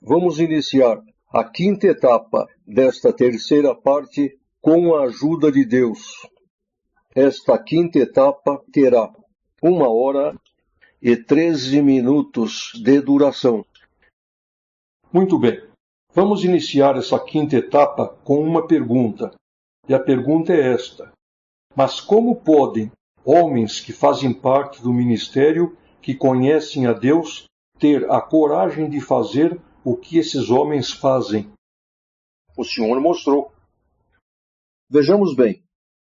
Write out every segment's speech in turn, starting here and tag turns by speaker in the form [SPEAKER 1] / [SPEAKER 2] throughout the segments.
[SPEAKER 1] Vamos iniciar a quinta etapa desta terceira parte com a ajuda de Deus. Esta quinta etapa terá 1h13 de duração.
[SPEAKER 2] Muito bem. Vamos iniciar essa quinta etapa com uma pergunta. E a pergunta é esta: mas como podem homens que fazem parte do ministério, que conhecem a Deus, ter a coragem de fazer o que esses homens fazem?
[SPEAKER 1] O Senhor mostrou. Vejamos bem,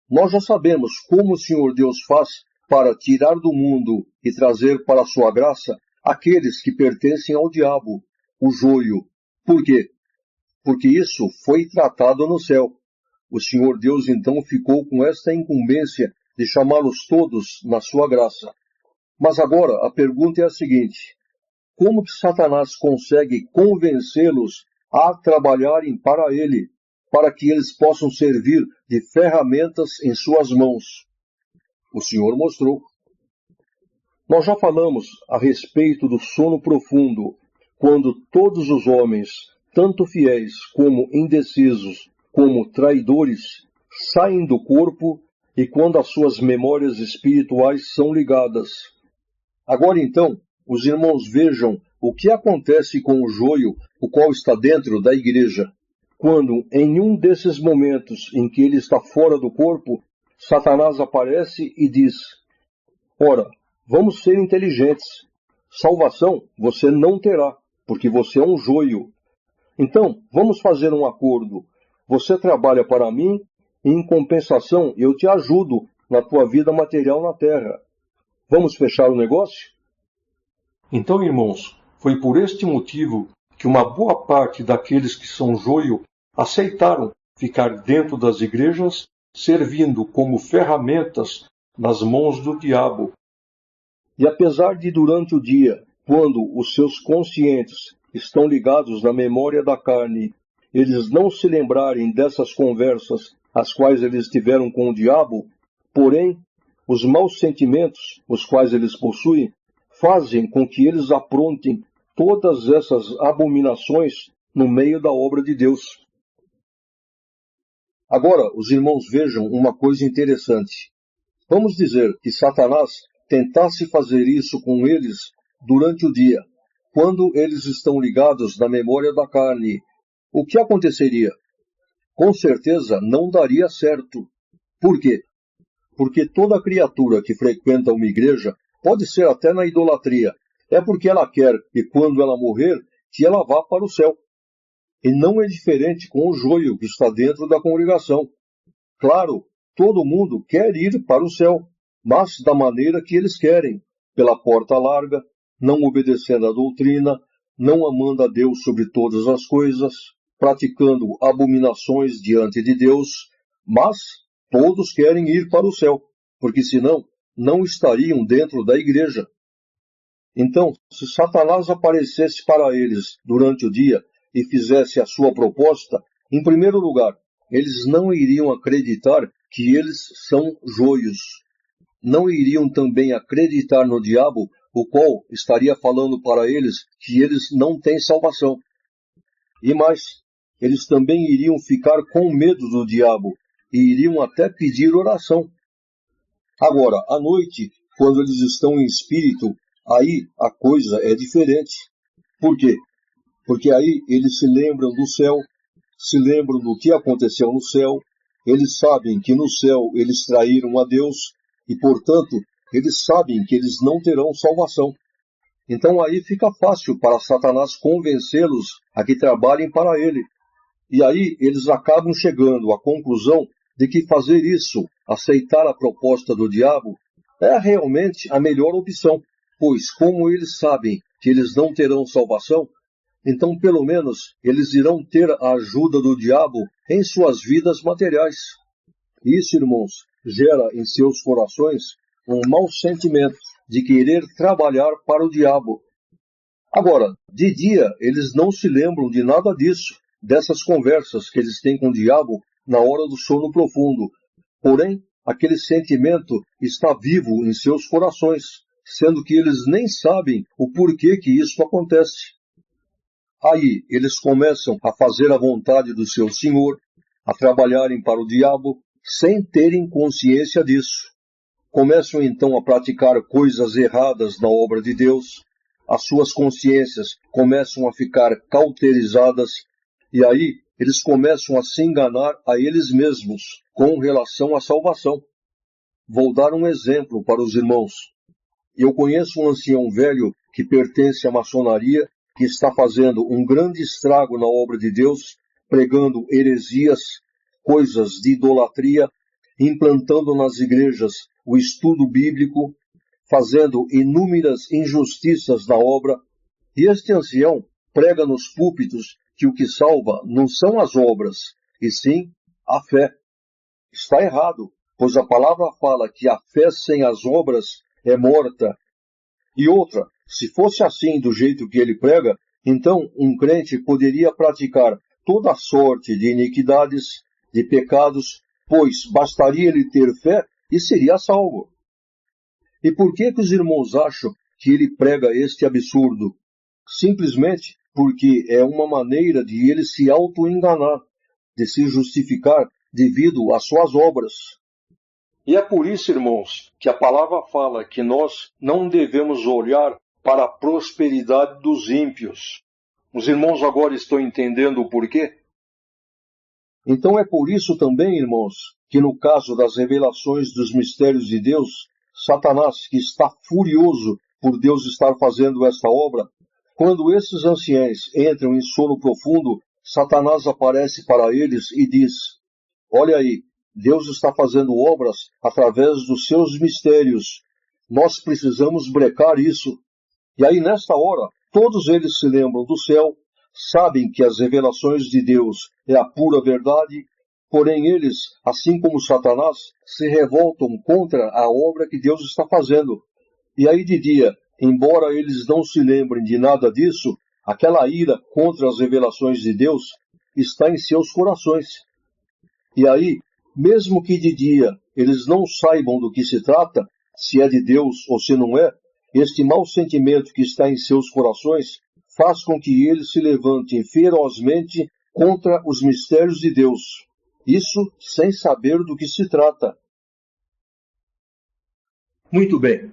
[SPEAKER 1] nós já sabemos como o Senhor Deus faz para tirar do mundo e trazer para a sua graça aqueles que pertencem ao diabo, o joio. Por quê? Porque isso foi tratado no céu. O Senhor Deus então ficou com esta incumbência de chamá-los todos na sua graça. Mas agora a pergunta é a seguinte: como que Satanás consegue convencê-los a trabalharem para ele, para que eles possam servir de ferramentas em suas mãos? O Senhor mostrou. Nós já falamos a respeito do sono profundo, quando todos os homens, tanto fiéis como indecisos, como traidores, saem do corpo e quando as suas memórias espirituais são ligadas. Agora então, os irmãos vejam o que acontece com o joio, o qual está dentro da igreja. Quando, em um desses momentos em que ele está fora do corpo, Satanás aparece e diz: ora, vamos ser inteligentes. Salvação você não terá, porque você é um joio. Então, vamos fazer um acordo. Você trabalha para mim e, em compensação, eu te ajudo na tua vida material na terra. Vamos fechar o negócio?
[SPEAKER 2] Então, irmãos, foi por este motivo que uma boa parte daqueles que são joio aceitaram ficar dentro das igrejas, servindo como ferramentas nas mãos do diabo.
[SPEAKER 1] E apesar de durante o dia, quando os seus conscientes estão ligados na memória da carne, eles não se lembrarem dessas conversas as quais eles tiveram com o diabo, porém, os maus sentimentos, os quais eles possuem, fazem com que eles aprontem todas essas abominações no meio da obra de Deus. Agora, os irmãos vejam uma coisa interessante. Vamos dizer que Satanás tentasse fazer isso com eles durante o dia, quando eles estão ligados na memória da carne. O que aconteceria? Com certeza não daria certo. Por quê? Porque toda criatura que frequenta uma igreja, pode ser até na idolatria, é porque ela quer que quando ela morrer, que ela vá para o céu. E não é diferente com o joio que está dentro da congregação. Claro, todo mundo quer ir para o céu, mas da maneira que eles querem, pela porta larga, não obedecendo à doutrina, não amando a Deus sobre todas as coisas, praticando abominações diante de Deus, mas todos querem ir para o céu, porque senão não estariam dentro da igreja. Então, se Satanás aparecesse para eles durante o dia e fizesse a sua proposta, em primeiro lugar, eles não iriam acreditar que eles são joios. Não iriam também acreditar no diabo, o qual estaria falando para eles que eles não têm salvação. E mais, eles também iriam ficar com medo do diabo e iriam até pedir oração. Agora, à noite, quando eles estão em espírito, aí a coisa é diferente. Por quê? Porque aí eles se lembram do céu, se lembram do que aconteceu no céu, eles sabem que no céu eles traíram a Deus e, portanto, eles sabem que eles não terão salvação. Então aí fica fácil para Satanás convencê-los a que trabalhem para ele. E aí eles acabam chegando à conclusão de que fazer isso, aceitar a proposta do diabo, é realmente a melhor opção, pois como eles sabem que eles não terão salvação, então pelo menos eles irão ter a ajuda do diabo em suas vidas materiais. Isso, irmãos, gera em seus corações um mau sentimento de querer trabalhar para o diabo. Agora, de dia, eles não se lembram de nada disso, dessas conversas que eles têm com o diabo na hora do sono profundo. Porém, aquele sentimento está vivo em seus corações, sendo que eles nem sabem o porquê que isso acontece. Aí eles começam a fazer a vontade do seu senhor, a trabalharem para o diabo, sem terem consciência disso. Começam então a praticar coisas erradas na obra de Deus, as suas consciências começam a ficar cauterizadas, e aí eles começam a se enganar a eles mesmos com relação à salvação. Vou dar um exemplo para os irmãos. Eu conheço um ancião velho que pertence à maçonaria, que está fazendo um grande estrago na obra de Deus, pregando heresias, coisas de idolatria, implantando nas igrejas o estudo bíblico, fazendo inúmeras injustiças na obra. E este ancião prega nos púlpitos que o que salva não são as obras, e sim a fé. Está errado, pois a palavra fala que a fé sem as obras é morta. E outra, se fosse assim do jeito que ele prega, então um crente poderia praticar toda sorte de iniquidades, de pecados, pois bastaria ele ter fé e seria salvo. E por que os irmãos acham que ele prega este absurdo? Simplesmente porque é uma maneira de ele se auto-enganar, de se justificar devido às suas obras.
[SPEAKER 2] E é por isso, irmãos, que a palavra fala que nós não devemos olhar para a prosperidade dos ímpios. Os irmãos agora estão entendendo o porquê?
[SPEAKER 1] Então é por isso também, irmãos, que no caso das revelações dos mistérios de Deus, Satanás, que está furioso por Deus estar fazendo esta obra, quando esses anciãos entram em sono profundo, Satanás aparece para eles e diz: olha aí, Deus está fazendo obras através dos seus mistérios. Nós precisamos brecar isso. E aí, nesta hora, todos eles se lembram do céu, sabem que as revelações de Deus é a pura verdade, porém eles, assim como Satanás, se revoltam contra a obra que Deus está fazendo. E aí de dia, embora eles não se lembrem de nada disso, aquela ira contra as revelações de Deus está em seus corações. E aí, mesmo que de dia eles não saibam do que se trata, se é de Deus ou se não é, este mau sentimento que está em seus corações faz com que eles se levantem ferozmente contra os mistérios de Deus. Isso sem saber do que se trata.
[SPEAKER 2] Muito bem.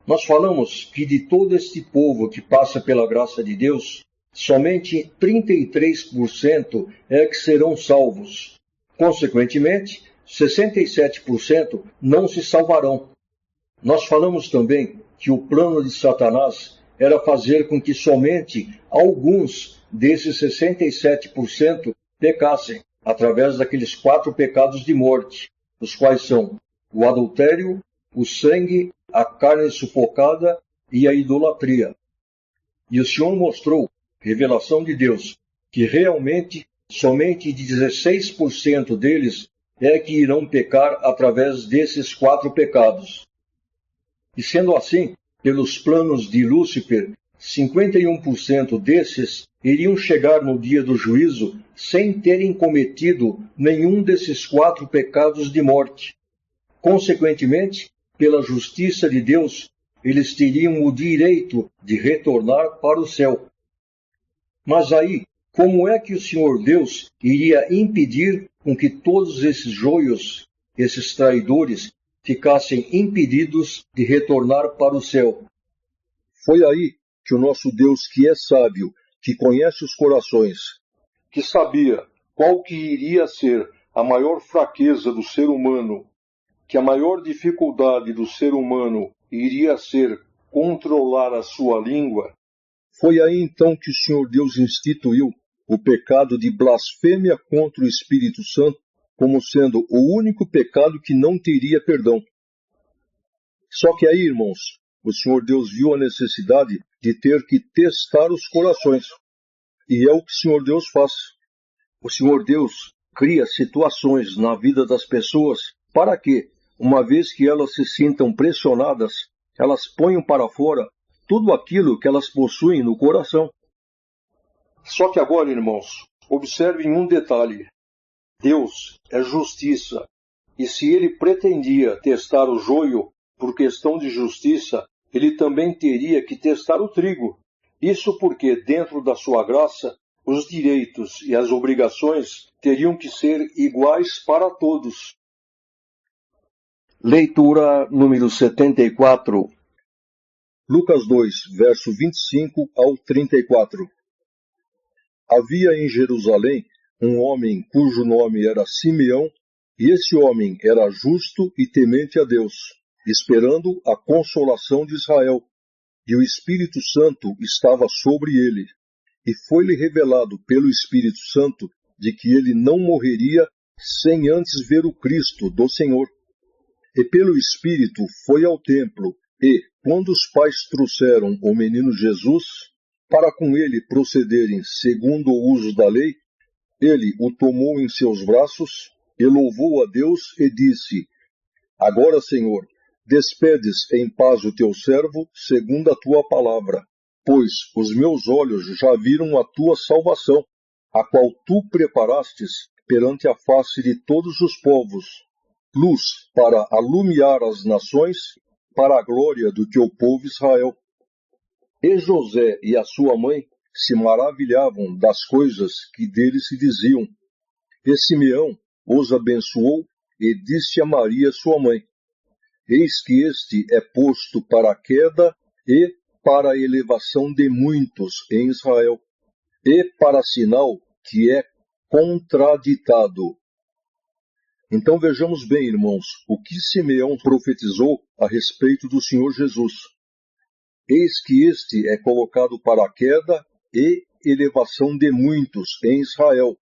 [SPEAKER 2] Nós falamos que de todo este povo que passa pela graça de Deus, somente 33% é que serão salvos. Consequentemente, 67% não se salvarão. Nós falamos também que o plano de Satanás era fazer com que somente alguns desses 67% pecassem, através daqueles 4 pecados de morte, os quais são o adultério, o sangue, a carne sufocada e a idolatria. E o Senhor mostrou, revelação de Deus, que realmente somente 16% deles é que irão pecar através desses 4 pecados. E sendo assim, pelos planos de Lúcifer, 51% desses iriam chegar no dia do juízo sem terem cometido nenhum desses 4 pecados de morte. Consequentemente, pela justiça de Deus, eles teriam o direito de retornar para o céu. Mas aí, como é que o Senhor Deus iria impedir com que todos esses joios, esses traidores, ficassem impedidos de retornar para o céu?
[SPEAKER 1] Foi aí que o nosso Deus, que é sábio, que conhece os corações,
[SPEAKER 2] que sabia qual que iria ser a maior fraqueza do ser humano, que a maior dificuldade do ser humano iria ser controlar a sua língua,
[SPEAKER 1] foi aí então que o Senhor Deus instituiu o pecado de blasfêmia contra o Espírito Santo como sendo o único pecado que não teria perdão. Só que aí, irmãos, o Senhor Deus viu a necessidade de ter que testar os corações. E é o que o Senhor Deus faz. O Senhor Deus cria situações na vida das pessoas para que, uma vez que elas se sintam pressionadas, elas ponham para fora tudo aquilo que elas possuem no coração.
[SPEAKER 2] Só que agora, irmãos, observem um detalhe. Deus é justiça, e se ele pretendia testar o joio por questão de justiça, ele também teria que testar o trigo.
[SPEAKER 1] Isso porque, dentro da sua graça, os direitos e as obrigações teriam que ser iguais para todos. Leitura número 74. Lucas 2, verso 25 ao 34. Havia em Jerusalém um homem cujo nome era Simeão, e esse homem era justo e temente a Deus, esperando a consolação de Israel, e o Espírito Santo estava sobre ele. E foi-lhe revelado pelo Espírito Santo de que ele não morreria sem antes ver o Cristo do Senhor. E pelo Espírito foi ao templo, e, quando os pais trouxeram o menino Jesus, para com ele procederem segundo o uso da lei, ele o tomou em seus braços, e louvou a Deus e disse: Agora, Senhor, despedes em paz o teu servo segundo a tua palavra, pois os meus olhos já viram a tua salvação, a qual tu preparastes perante a face de todos os povos, luz para alumiar as nações, para a glória do teu povo Israel. E José e a sua mãe se maravilhavam das coisas que dele se diziam. E Simeão os abençoou e disse a Maria, sua mãe: Eis que este é posto para a queda e para a elevação de muitos em Israel, e para sinal que é contraditado. Então vejamos bem, irmãos, o que Simeão profetizou a respeito do Senhor Jesus. Eis que este é colocado para a queda e elevação de muitos em Israel,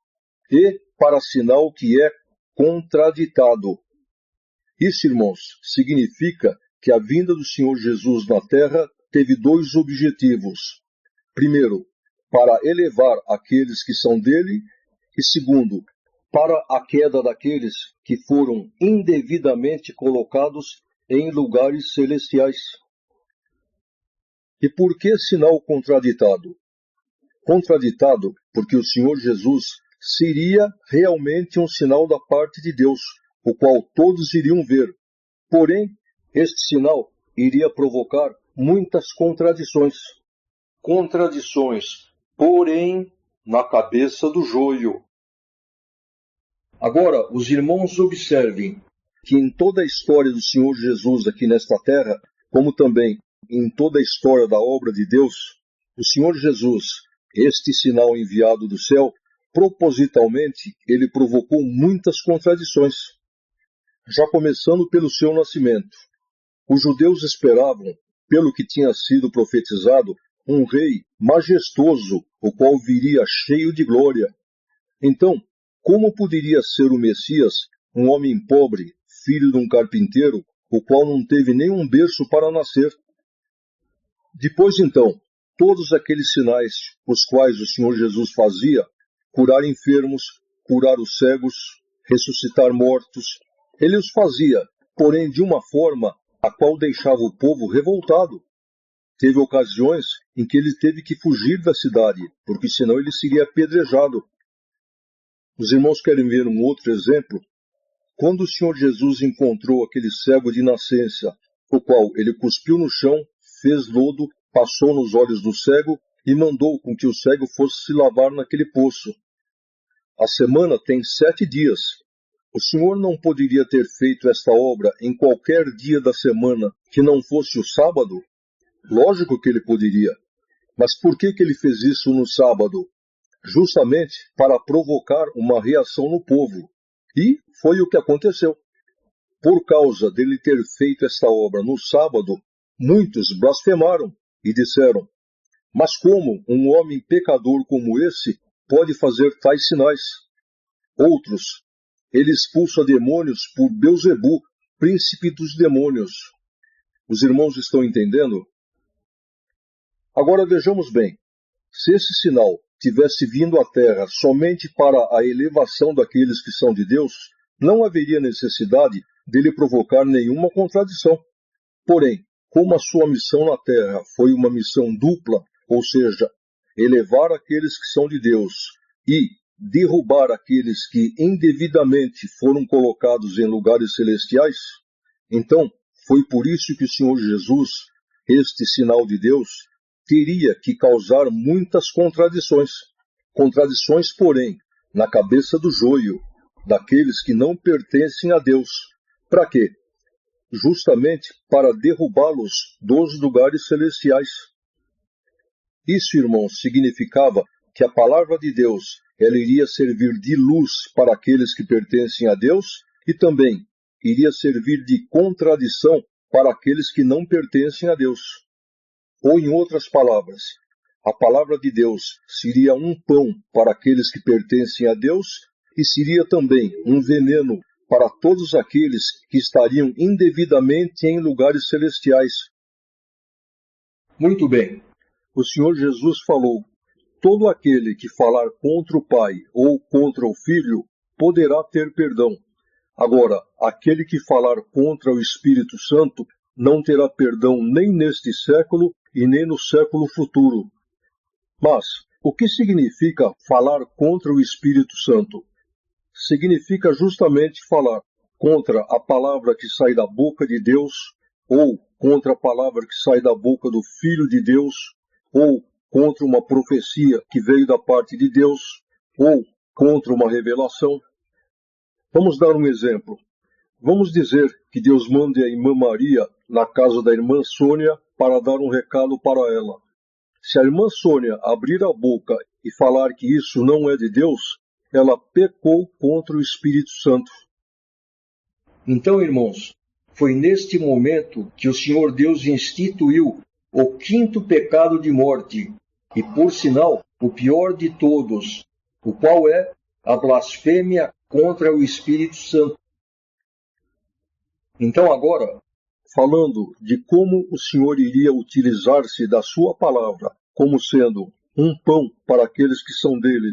[SPEAKER 1] e para sinal que é contraditado. Isso, irmãos, significa que a vinda do Senhor Jesus na terra teve dois objetivos. Primeiro, para elevar aqueles que são dele, e segundo, para a queda daqueles que foram indevidamente colocados em lugares celestiais. E por que sinal contraditado? Contraditado porque o Senhor Jesus seria realmente um sinal da parte de Deus, o qual todos iriam ver. Porém, este sinal iria provocar muitas contradições. Contradições, porém, na cabeça do joio. Agora, os irmãos observem que em toda a história do Senhor Jesus aqui nesta terra, como também em toda a história da obra de Deus, o Senhor Jesus, este sinal enviado do céu, propositalmente, ele provocou muitas contradições. Já começando pelo seu nascimento. Os judeus esperavam, pelo que tinha sido profetizado, um rei majestoso, o qual viria cheio de glória. Então, como poderia ser o Messias, um homem pobre, filho de um carpinteiro, o qual não teve nenhum berço para nascer? Depois, então, todos aqueles sinais os quais o Senhor Jesus fazia, curar enfermos, curar os cegos, ressuscitar mortos, ele os fazia, porém de uma forma a qual deixava o povo revoltado. Teve ocasiões em que ele teve que fugir da cidade, porque senão ele seria apedrejado. Os irmãos querem ver um outro exemplo? Quando o Senhor Jesus encontrou aquele cego de nascença, o qual ele cuspiu no chão, fez lodo, passou nos olhos do cego e mandou com que o cego fosse se lavar naquele poço. A semana tem 7 dias. O Senhor não poderia ter feito esta obra em qualquer dia da semana que não fosse o sábado? Lógico que ele poderia. Mas por que ele fez isso no sábado? Justamente para provocar uma reação no povo. E foi o que aconteceu. Por causa dele ter feito esta obra no sábado, muitos blasfemaram e disseram: Mas como um homem pecador como esse pode fazer tais sinais? Outros: Ele expulsa demônios por Belzebu, príncipe dos demônios. Os irmãos estão entendendo? Agora vejamos bem. Se esse sinal tivesse vindo à terra somente para a elevação daqueles que são de Deus, não haveria necessidade dele provocar nenhuma contradição. Porém, como a sua missão na terra foi uma missão dupla, ou seja, elevar aqueles que são de Deus e derrubar aqueles que indevidamente foram colocados em lugares celestiais, então foi por isso que o Senhor Jesus, este sinal de Deus, teria que causar muitas contradições. Contradições, porém, na cabeça do joio, daqueles que não pertencem a Deus. Para quê? Justamente para derrubá-los dos lugares celestiais. Isso, irmãos, significava que a palavra de Deus ela iria servir de luz para aqueles que pertencem a Deus e também iria servir de contradição para aqueles que não pertencem a Deus. Ou, em outras palavras, a palavra de Deus seria um pão para aqueles que pertencem a Deus e seria também um veneno para todos aqueles que estariam indevidamente em lugares celestiais. Muito bem. O Senhor Jesus falou: todo aquele que falar contra o Pai ou contra o Filho poderá ter perdão. Agora, aquele que falar contra o Espírito Santo não terá perdão nem neste século e nem no século futuro. Mas, o que significa falar contra o Espírito Santo? Significa justamente falar contra a palavra que sai da boca de Deus, ou contra a palavra que sai da boca do Filho de Deus, ou contra uma profecia que veio da parte de Deus, ou contra uma revelação. Vamos dar um exemplo. Vamos dizer que Deus mande a irmã Maria na casa da irmã Sônia para dar um recado para ela. Se a irmã Sônia abrir a boca e falar que isso não é de Deus, ela pecou contra o Espírito Santo. Então, irmãos, foi neste momento que o Senhor Deus instituiu o quinto pecado de morte, e por sinal, o pior de todos, o qual é a blasfêmia contra o Espírito Santo. Então agora, falando de como o Senhor iria utilizar-se da sua palavra como sendo um pão para aqueles que são dele,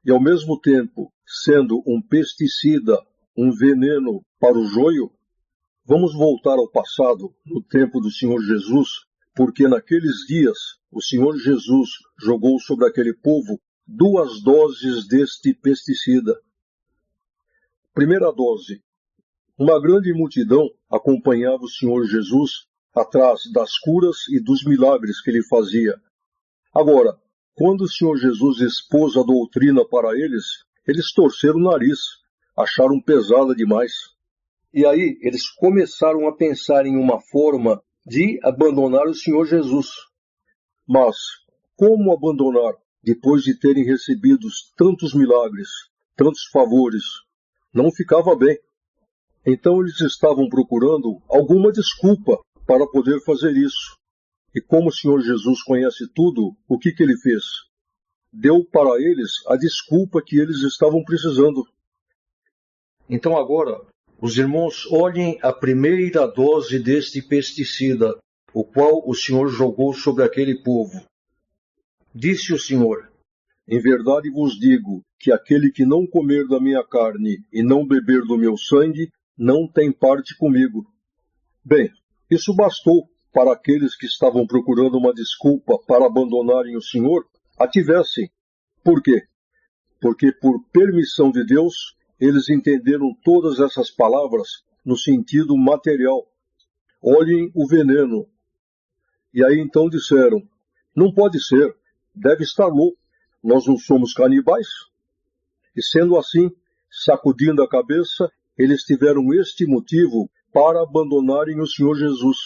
[SPEAKER 1] e ao mesmo tempo sendo um pesticida, um veneno para o joio, vamos voltar ao passado, no tempo do Senhor Jesus, porque naqueles dias o Senhor Jesus jogou sobre aquele povo 2 doses deste pesticida. Primeira dose. Uma grande multidão acompanhava o Senhor Jesus atrás das curas e dos milagres que ele fazia. Agora, quando o Senhor Jesus expôs a doutrina para eles, eles torceram o nariz, acharam pesada demais. E aí eles começaram a pensar em uma forma de abandonar o Senhor Jesus. Mas como abandonar depois de terem recebido tantos milagres, tantos favores? Não ficava bem. Então eles estavam procurando alguma desculpa para poder fazer isso. E como o Senhor Jesus conhece tudo, o que ele fez? Deu para eles a desculpa que eles estavam precisando. Então agora, os irmãos olhem a primeira dose deste pesticida, o qual o Senhor jogou sobre aquele povo. Disse o Senhor: em verdade vos digo que aquele que não comer da minha carne e não beber do meu sangue, não tem parte comigo. Bem, isso bastou para aqueles que estavam procurando uma desculpa para abandonarem o Senhor, a tivessem. Por quê? Porque por permissão de Deus, eles entenderam todas essas palavras no sentido material. Olhem o veneno. E aí então disseram: não pode ser, deve estar louco, nós não somos canibais. E sendo assim, sacudindo a cabeça, eles tiveram este motivo para abandonarem o Senhor Jesus.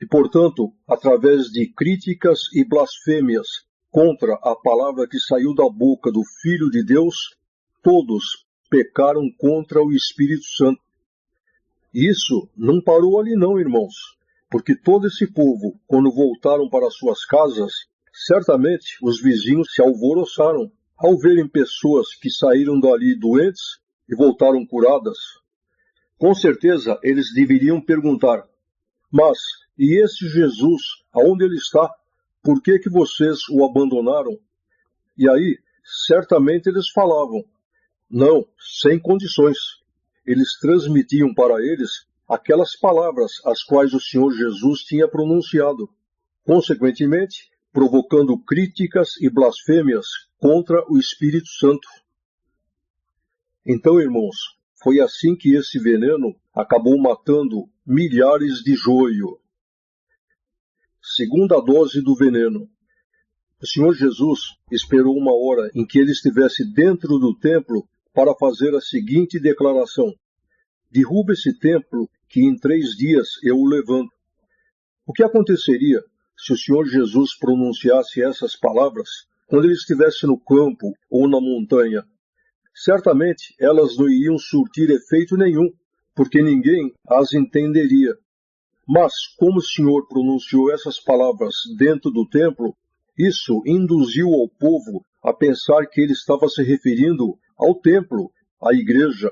[SPEAKER 1] E, portanto, através de críticas e blasfêmias contra a palavra que saiu da boca do Filho de Deus, todos pecaram contra o Espírito Santo. Isso não parou ali não, irmãos, porque todo esse povo, quando voltaram para suas casas, certamente os vizinhos se alvoroçaram ao verem pessoas que saíram dali doentes e voltaram curadas. Com certeza eles deveriam perguntar: mas e esse Jesus, aonde ele está? Por que vocês o abandonaram? E aí, certamente eles falavam: não, sem condições. Eles transmitiam para eles aquelas palavras as quais o Senhor Jesus tinha pronunciado, consequentemente provocando críticas e blasfêmias contra o Espírito Santo. Então, irmãos, foi assim que esse veneno acabou matando milhares de joio. Segunda dose do veneno. O Senhor Jesus esperou uma hora em que ele estivesse dentro do templo para fazer a seguinte declaração: derruba esse templo, que em 3 dias eu o levanto. O que aconteceria se o Senhor Jesus pronunciasse essas palavras quando ele estivesse no campo ou na montanha? Certamente elas não iriam surtir efeito nenhum, porque ninguém as entenderia. Mas, como o Senhor pronunciou essas palavras dentro do templo, isso induziu ao povo a pensar que ele estava se referindo ao templo, à igreja.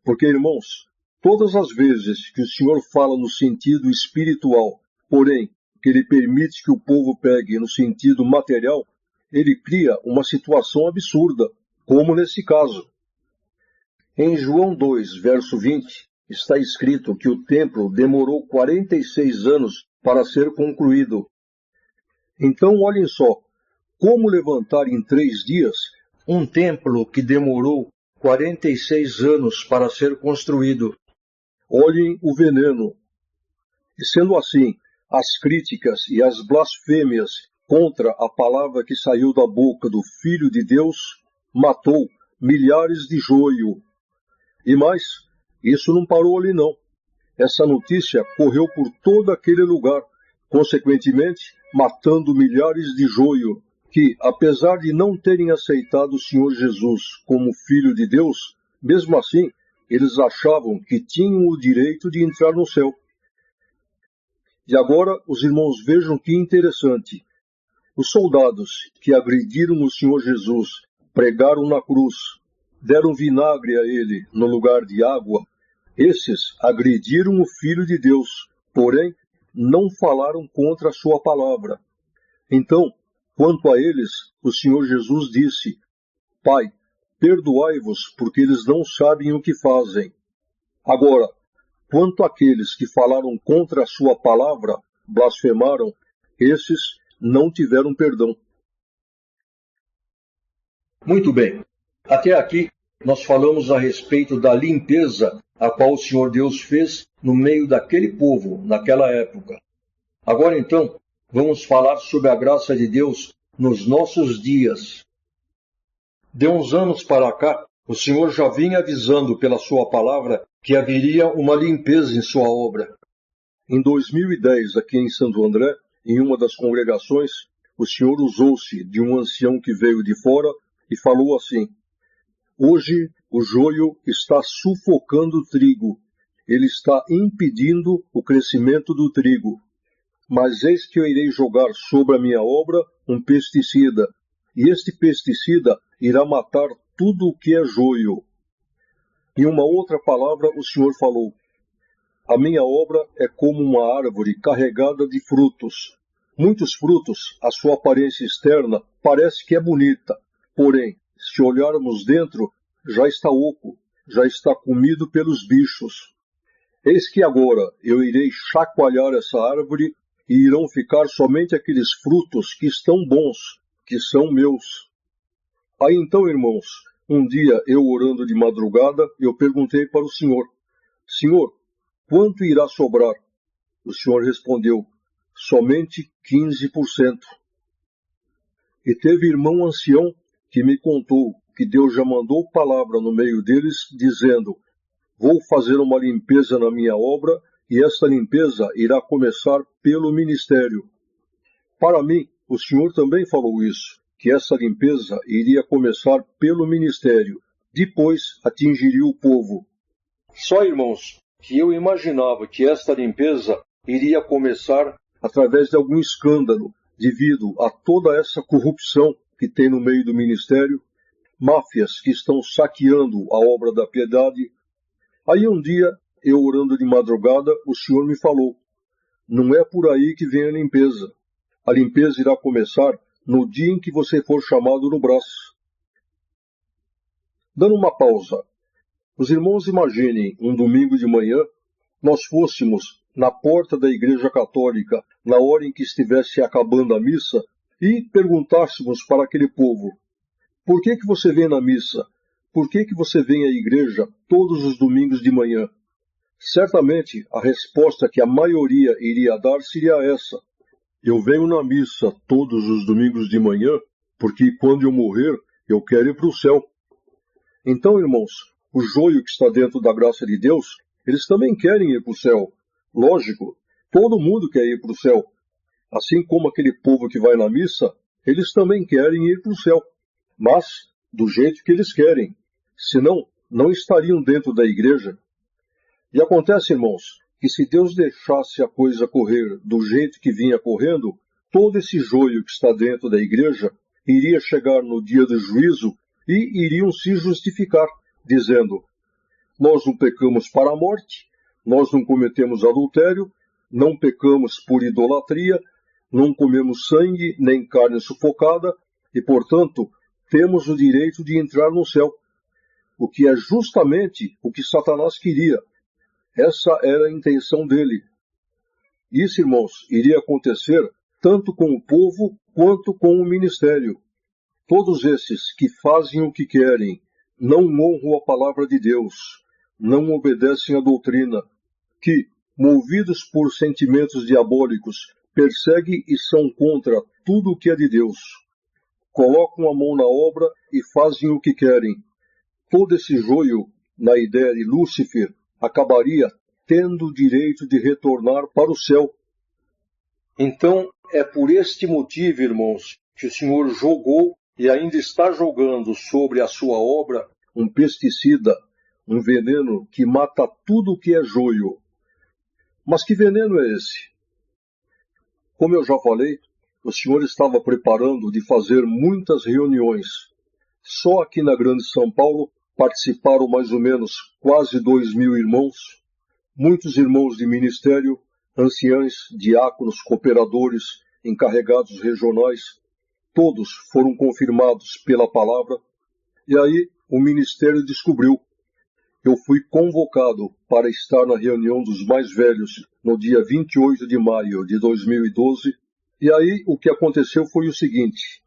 [SPEAKER 1] Porque, irmãos, todas as vezes que o Senhor fala no sentido espiritual, porém, que ele permite que o povo pegue no sentido material, ele cria uma situação absurda, como nesse caso. Em João 2, verso 20, está escrito que o templo demorou 46 anos para ser concluído. Então, olhem só, como levantar em 3 dias um templo que demorou 46 anos para ser construído? Olhem o veneno. E sendo assim, as críticas e as blasfêmias contra a palavra que saiu da boca do Filho de Deus matou milhares de joio. E mais, isso não parou ali não. Essa notícia correu por todo aquele lugar, consequentemente matando milhares de joio, que, apesar de não terem aceitado o Senhor Jesus como Filho de Deus, mesmo assim, eles achavam que tinham o direito de entrar no céu. E agora, os irmãos, vejam que interessante. Os soldados que agrediram o Senhor Jesus, pregaram na cruz, deram vinagre a ele no lugar de água, esses agrediram o Filho de Deus, porém não falaram contra a sua palavra. Então, quanto a eles, o Senhor Jesus disse: Pai, perdoai-vos, porque eles não sabem o que fazem. Agora, quanto àqueles que falaram contra a sua palavra, blasfemaram, esses não tiveram perdão. Muito bem. Até aqui, nós falamos a respeito da limpeza a qual o Senhor Deus fez no meio daquele povo, naquela época. Agora, então, vamos falar sobre a graça de Deus nos nossos dias. De uns anos para cá, o Senhor já vinha avisando pela sua palavra que haveria uma limpeza em sua obra. Em 2010, aqui em Santo André, em uma das congregações, o Senhor usou-se de um ancião que veio de fora e falou assim: hoje o joio está sufocando o trigo, ele está impedindo o crescimento do trigo. Mas eis que eu irei jogar sobre a minha obra um pesticida, e este pesticida irá matar tudo o que é joio. Em uma outra palavra, o Senhor falou: a minha obra é como uma árvore carregada de frutos. Muitos frutos, a sua aparência externa parece que é bonita, porém, se olharmos dentro, já está oco, já está comido pelos bichos. Eis que agora eu irei chacoalhar essa árvore e irão ficar somente aqueles frutos que estão bons, que são meus. Aí então, irmãos, um dia eu orando de madrugada, eu perguntei para o Senhor: Senhor, quanto irá sobrar? O Senhor respondeu: somente 15%. E teve irmão ancião que me contou que Deus já mandou palavra no meio deles, dizendo: vou fazer uma limpeza na minha obra, e esta limpeza irá começar pelo ministério. Para mim, o Senhor também falou isso, que essa limpeza iria começar pelo ministério, depois atingiria o povo. Só, irmãos, que eu imaginava que esta limpeza iria começar através de algum escândalo, devido a toda essa corrupção que tem no meio do ministério, máfias que estão saqueando a obra da piedade. Aí um dia, eu orando de madrugada, o Senhor me falou: não é por aí que vem a limpeza. A limpeza irá começar no dia em que você for chamado no braço. Dando uma pausa, os irmãos imaginem um domingo de manhã, nós fôssemos na porta da Igreja Católica, na hora em que estivesse acabando a missa, e perguntássemos para aquele povo: por que você vem na missa? Por que você vem à igreja todos os domingos de manhã? Certamente a resposta que a maioria iria dar seria essa: Eu venho na missa todos os domingos de manhã, porque quando eu morrer, eu quero ir para o céu. Então, irmãos, o joio que está dentro da graça de Deus, eles também querem ir para o céu. Lógico, todo mundo quer ir para o céu. Assim como aquele povo que vai na missa, eles também querem ir para o céu. Mas do jeito que eles querem. Senão, não estariam dentro da igreja. E acontece, irmãos, que se Deus deixasse a coisa correr do jeito que vinha correndo, todo esse joio que está dentro da igreja iria chegar no dia do juízo e iriam se justificar, dizendo: nós não pecamos para a morte, nós não cometemos adultério, não pecamos por idolatria, não comemos sangue nem carne sufocada e, portanto, temos o direito de entrar no céu. O que é justamente o que Satanás queria. Essa era a intenção dele. Isso, irmãos, iria acontecer tanto com o povo quanto com o ministério. Todos esses que fazem o que querem, não honram a palavra de Deus, não obedecem à doutrina, que, movidos por sentimentos diabólicos, perseguem e são contra tudo o que é de Deus. Colocam a mão na obra e fazem o que querem. Todo esse joio, na ideia de Lúcifer, acabaria tendo o direito de retornar para o céu. Então, é por este motivo, irmãos, que o Senhor jogou e ainda está jogando sobre a sua obra um pesticida, um veneno que mata tudo o que é joio. Mas que veneno é esse? Como eu já falei, o Senhor estava preparando de fazer muitas reuniões. Só aqui na Grande São Paulo participaram mais ou menos quase 2.000 irmãos, muitos irmãos de ministério, anciães, diáconos, cooperadores, encarregados regionais, todos foram confirmados pela palavra, e aí o ministério descobriu. Eu fui convocado para estar na reunião dos mais velhos no dia 28 de maio de 2012, e aí o que aconteceu foi o seguinte: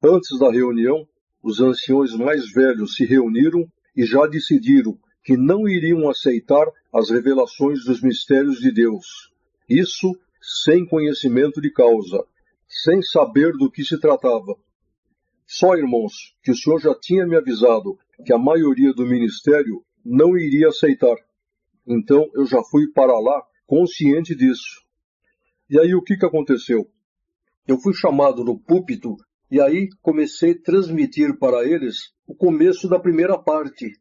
[SPEAKER 1] antes da reunião, os anciões mais velhos se reuniram e já decidiram que não iriam aceitar as revelações dos mistérios de Deus. Isso sem conhecimento de causa, sem saber do que se tratava. Só, irmãos, que o Senhor já tinha me avisado que a maioria do ministério não iria aceitar. Então eu já fui para lá consciente disso. E aí o que aconteceu? Eu fui chamado no púlpito e aí comecei a transmitir para eles o começo da primeira parte.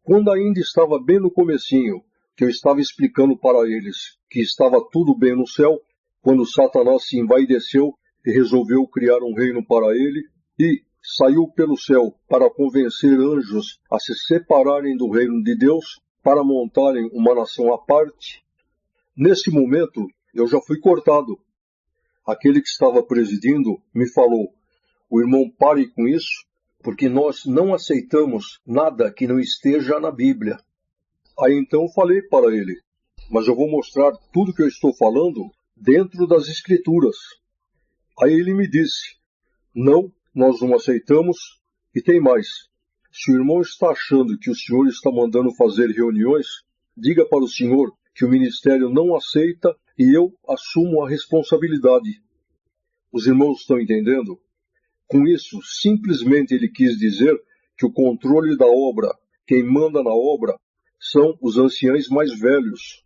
[SPEAKER 1] Quando ainda estava bem no comecinho, que eu estava explicando para eles que estava tudo bem no céu, quando Satanás se envaideceu e resolveu criar um reino para ele, e saiu pelo céu para convencer anjos a se separarem do reino de Deus, para montarem uma nação à parte. Nesse momento, eu já fui cortado. Aquele que estava presidindo me falou: o irmão, pare com isso, porque nós não aceitamos nada que não esteja na Bíblia. Aí então eu falei para ele: mas eu vou mostrar tudo que eu estou falando dentro das Escrituras. Aí ele me disse: não, nós não aceitamos, e tem mais. Se o irmão está achando que o senhor está mandando fazer reuniões, diga para o senhor que o ministério não aceita e eu assumo a responsabilidade. Os irmãos estão entendendo? Com isso, simplesmente ele quis dizer que o controle da obra, quem manda na obra, são os anciães mais velhos.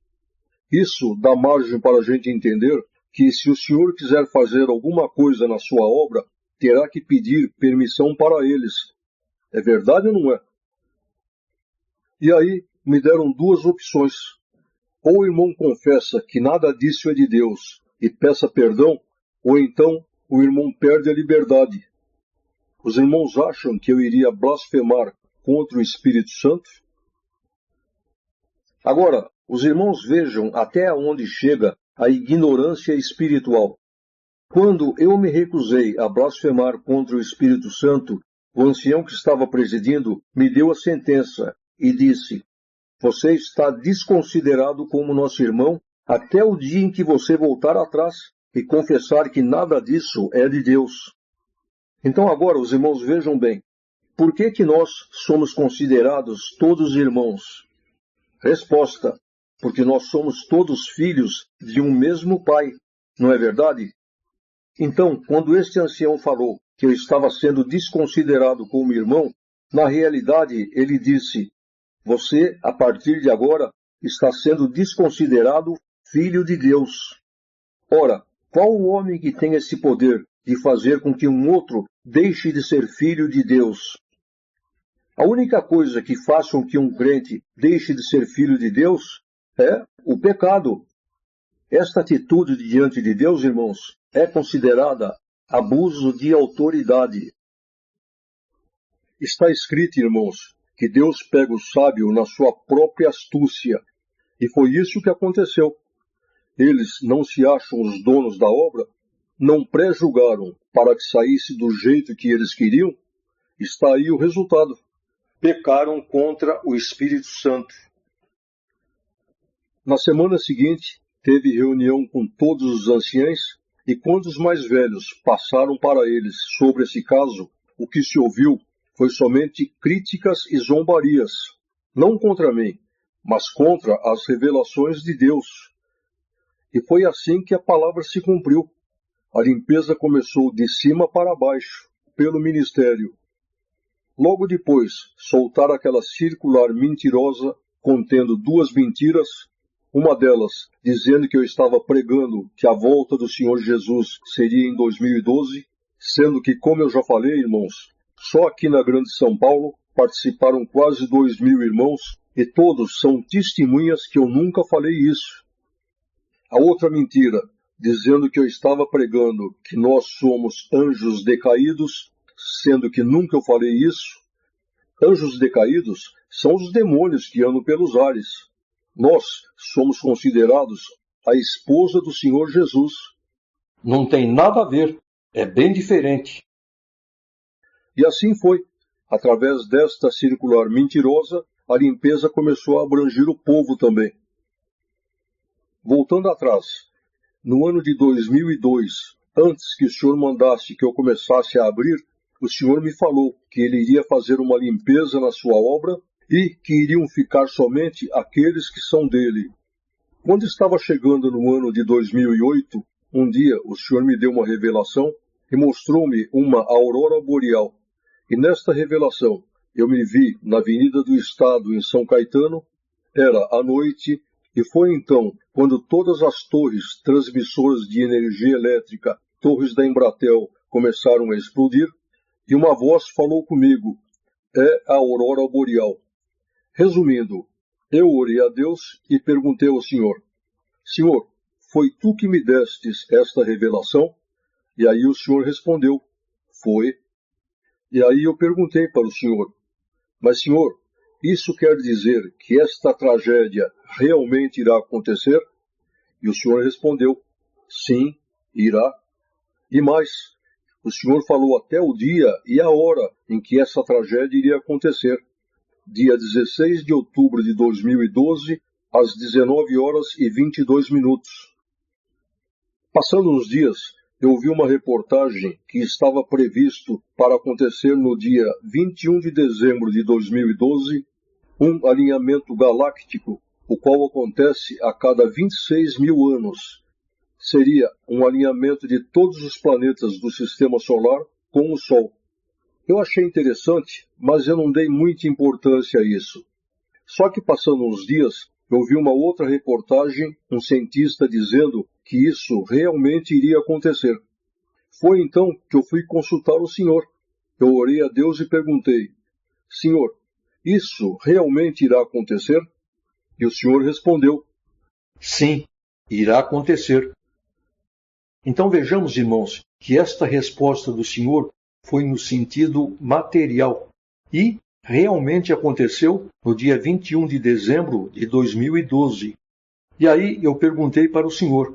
[SPEAKER 1] Isso dá margem para a gente entender que se o senhor quiser fazer alguma coisa na sua obra, terá que pedir permissão para eles. É verdade ou não é? E aí me deram duas opções. Ou o irmão confessa que nada disso é de Deus e peça perdão, ou então o irmão perde a liberdade. Os irmãos acham que eu iria blasfemar contra o Espírito Santo? Agora, os irmãos vejam até onde chega a ignorância espiritual. Quando eu me recusei a blasfemar contra o Espírito Santo, o ancião que estava presidindo me deu a sentença e disse: você está desconsiderado como nosso irmão até o dia em que você voltar atrás e confessar que nada disso é de Deus. Então agora, os irmãos vejam bem, por que nós somos considerados todos irmãos? Resposta: porque nós somos todos filhos de um mesmo Pai, não é verdade? Então, quando este ancião falou que eu estava sendo desconsiderado como irmão, na realidade ele disse: você, a partir de agora, está sendo desconsiderado filho de Deus. Ora, qual o homem que tem esse poder de fazer com que um outro deixe de ser filho de Deus? A única coisa que faz com que um crente deixe de ser filho de Deus é o pecado. Esta atitude diante de Deus, irmãos, é considerada abuso de autoridade. Está escrito, irmãos, que Deus pega o sábio na sua própria astúcia. E foi isso que aconteceu. Eles não se acham os donos da obra, não pré-julgaram para que saísse do jeito que eles queriam. Está aí o resultado. Pecaram contra o Espírito Santo. Na semana seguinte, teve reunião com todos os anciães, e quando os mais velhos passaram para eles sobre esse caso, o que se ouviu foi somente críticas e zombarias, não contra mim, mas contra as revelações de Deus. E foi assim que a palavra se cumpriu. A limpeza começou de cima para baixo, pelo ministério. Logo depois, soltaram aquela circular mentirosa, contendo 2 mentiras, uma delas dizendo que eu estava pregando que a volta do Senhor Jesus seria em 2012, sendo que, como eu já falei, irmãos, só aqui na Grande São Paulo participaram quase 2.000 irmãos e todos são testemunhas que eu nunca falei isso. A outra mentira, dizendo que eu estava pregando que nós somos anjos decaídos, sendo que nunca eu falei isso. Anjos decaídos são os demônios que andam pelos ares. Nós somos considerados a esposa do Senhor Jesus.
[SPEAKER 2] Não tem nada a ver, é bem diferente.
[SPEAKER 1] E assim foi. Através desta circular mentirosa, a limpeza começou a abranger o povo também. Voltando atrás, no ano de 2002, antes que o Senhor mandasse que eu começasse a abrir, o Senhor me falou que Ele iria fazer uma limpeza na sua obra e que iriam ficar somente aqueles que são dele. Quando estava chegando no ano de 2008, um dia o Senhor me deu uma revelação e mostrou-me uma aurora boreal. E nesta revelação eu me vi na Avenida do Estado, em São Caetano, era à noite, e foi então quando todas as torres transmissoras de energia elétrica, torres da Embratel, começaram a explodir, e uma voz falou comigo: é a aurora boreal. Resumindo, eu orei a Deus e perguntei ao Senhor: Senhor, foi tu que me destes esta revelação? E aí o Senhor respondeu: foi. E aí eu perguntei para o Senhor: mas Senhor, isso quer dizer que esta tragédia realmente irá acontecer? E o Senhor respondeu: sim, irá. E mais, o Senhor falou até o dia e a hora em que essa tragédia iria acontecer. Dia 16 de outubro de 2012, às 19 horas e 22 minutos. Passando uns dias, eu vi uma reportagem que estava previsto para acontecer no dia 21 de dezembro de 2012, um alinhamento galáctico, o qual acontece a cada 26 mil anos. Seria um alinhamento de todos os planetas do Sistema Solar com o Sol. Eu achei interessante, mas eu não dei muita importância a isso. Só que passando uns dias, eu vi uma outra reportagem, um cientista dizendo que isso realmente iria acontecer. Foi então que eu fui consultar o Senhor. Eu orei a Deus e perguntei: Senhor, isso realmente irá acontecer? E o Senhor respondeu:
[SPEAKER 2] sim, irá acontecer. Então vejamos, irmãos, que esta resposta do Senhor foi no sentido material e realmente aconteceu no dia 21 de dezembro de 2012. E aí eu perguntei para o Senhor: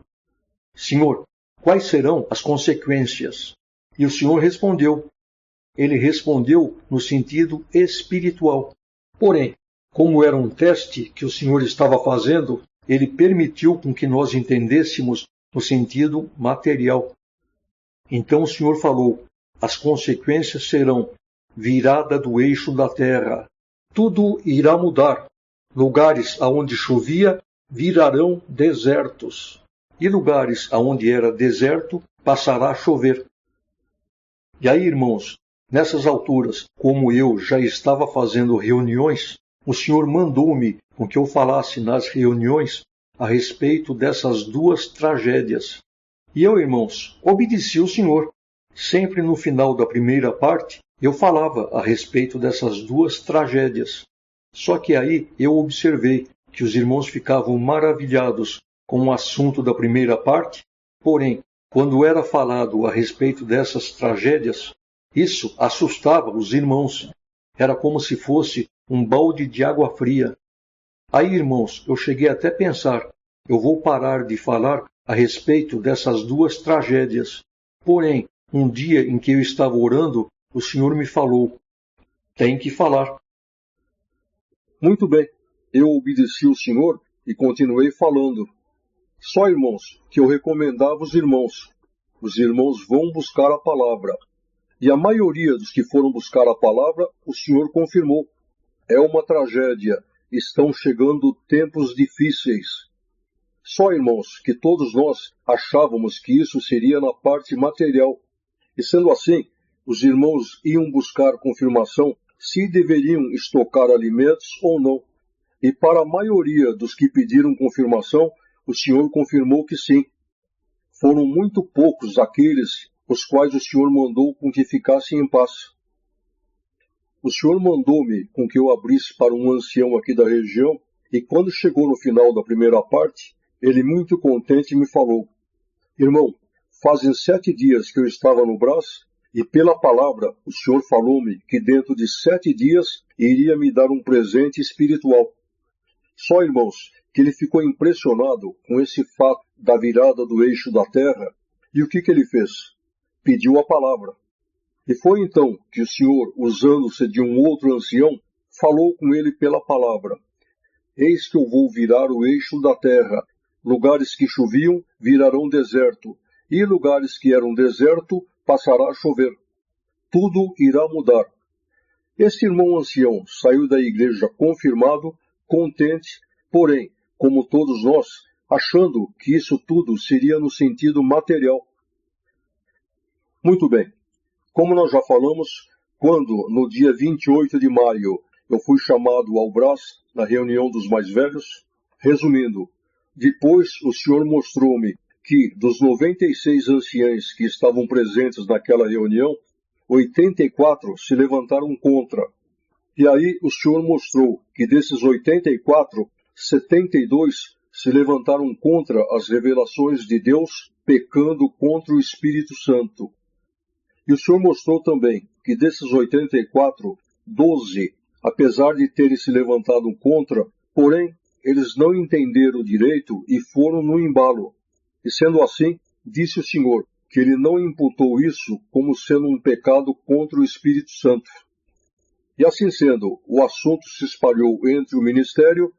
[SPEAKER 2] Senhor, quais serão as consequências? E o Senhor respondeu. Ele respondeu no sentido espiritual. Porém, como era um teste que o Senhor estava fazendo, ele permitiu com que nós entendêssemos no sentido material. Então o Senhor falou: as consequências serão virada do eixo da terra. Tudo irá mudar. Lugares aonde chovia virarão desertos. E lugares aonde era deserto passará a chover. E aí, irmãos, nessas alturas, como eu já estava fazendo reuniões, o Senhor mandou-me com que eu falasse nas reuniões a respeito dessas duas tragédias. E eu, irmãos, obedeci o Senhor. Sempre no final da primeira parte, eu falava a respeito dessas duas tragédias. Só que aí eu observei que os irmãos ficavam maravilhados com o assunto da primeira parte, porém, quando era falado a respeito dessas tragédias, isso assustava os irmãos. Era como se fosse um balde de água fria. Aí, irmãos, eu cheguei até a pensar, eu vou parar de falar a respeito dessas duas tragédias. Porém, um dia em que eu estava orando, o Senhor me falou, tem que falar.
[SPEAKER 1] Muito bem, eu obedeci o Senhor e continuei falando. Só, irmãos, que eu recomendava os irmãos. Os irmãos vão buscar a palavra. E a maioria dos que foram buscar a palavra, o Senhor confirmou. É uma tragédia. Estão chegando tempos difíceis. Só, irmãos, que todos nós achávamos que isso seria na parte material. E sendo assim, os irmãos iam buscar confirmação se deveriam estocar alimentos ou não. E para a maioria dos que pediram confirmação, o Senhor confirmou que sim. Foram muito poucos aqueles os quais o Senhor mandou com que ficassem em paz. O Senhor mandou-me com que eu abrisse para um ancião aqui da região, e quando chegou no final da primeira parte, ele muito contente me falou, irmão, fazem 7 dias que eu estava no Brás, e pela palavra o Senhor falou-me que dentro de 7 dias iria me dar um presente espiritual. Só, irmãos, que ele ficou impressionado com esse fato da virada do eixo da terra, e o que ele fez? Pediu a palavra. E foi então que o Senhor, usando-se de um outro ancião, falou com ele pela palavra. Eis que eu vou virar o eixo da terra. Lugares que choviam virarão deserto, e lugares que eram deserto passará a chover. Tudo irá mudar. Este irmão ancião saiu da igreja confirmado, contente, porém, como todos nós, achando que isso tudo seria no sentido material. Muito bem. Como nós já falamos, quando, no dia 28 de maio, eu fui chamado ao Brás, na reunião dos mais velhos, resumindo, depois o Senhor mostrou-me que, dos 96 anciães que estavam presentes naquela reunião, 84 se levantaram contra. E aí o Senhor mostrou que desses 84, 72 se levantaram contra as revelações de Deus, pecando contra o Espírito Santo. E o Senhor mostrou também que desses 84, 12, apesar de terem se levantado contra, porém, eles não entenderam direito e foram no embalo. E sendo assim, disse o Senhor que ele não imputou isso como sendo um pecado contra o Espírito Santo. E assim sendo, o assunto se espalhou entre o ministério,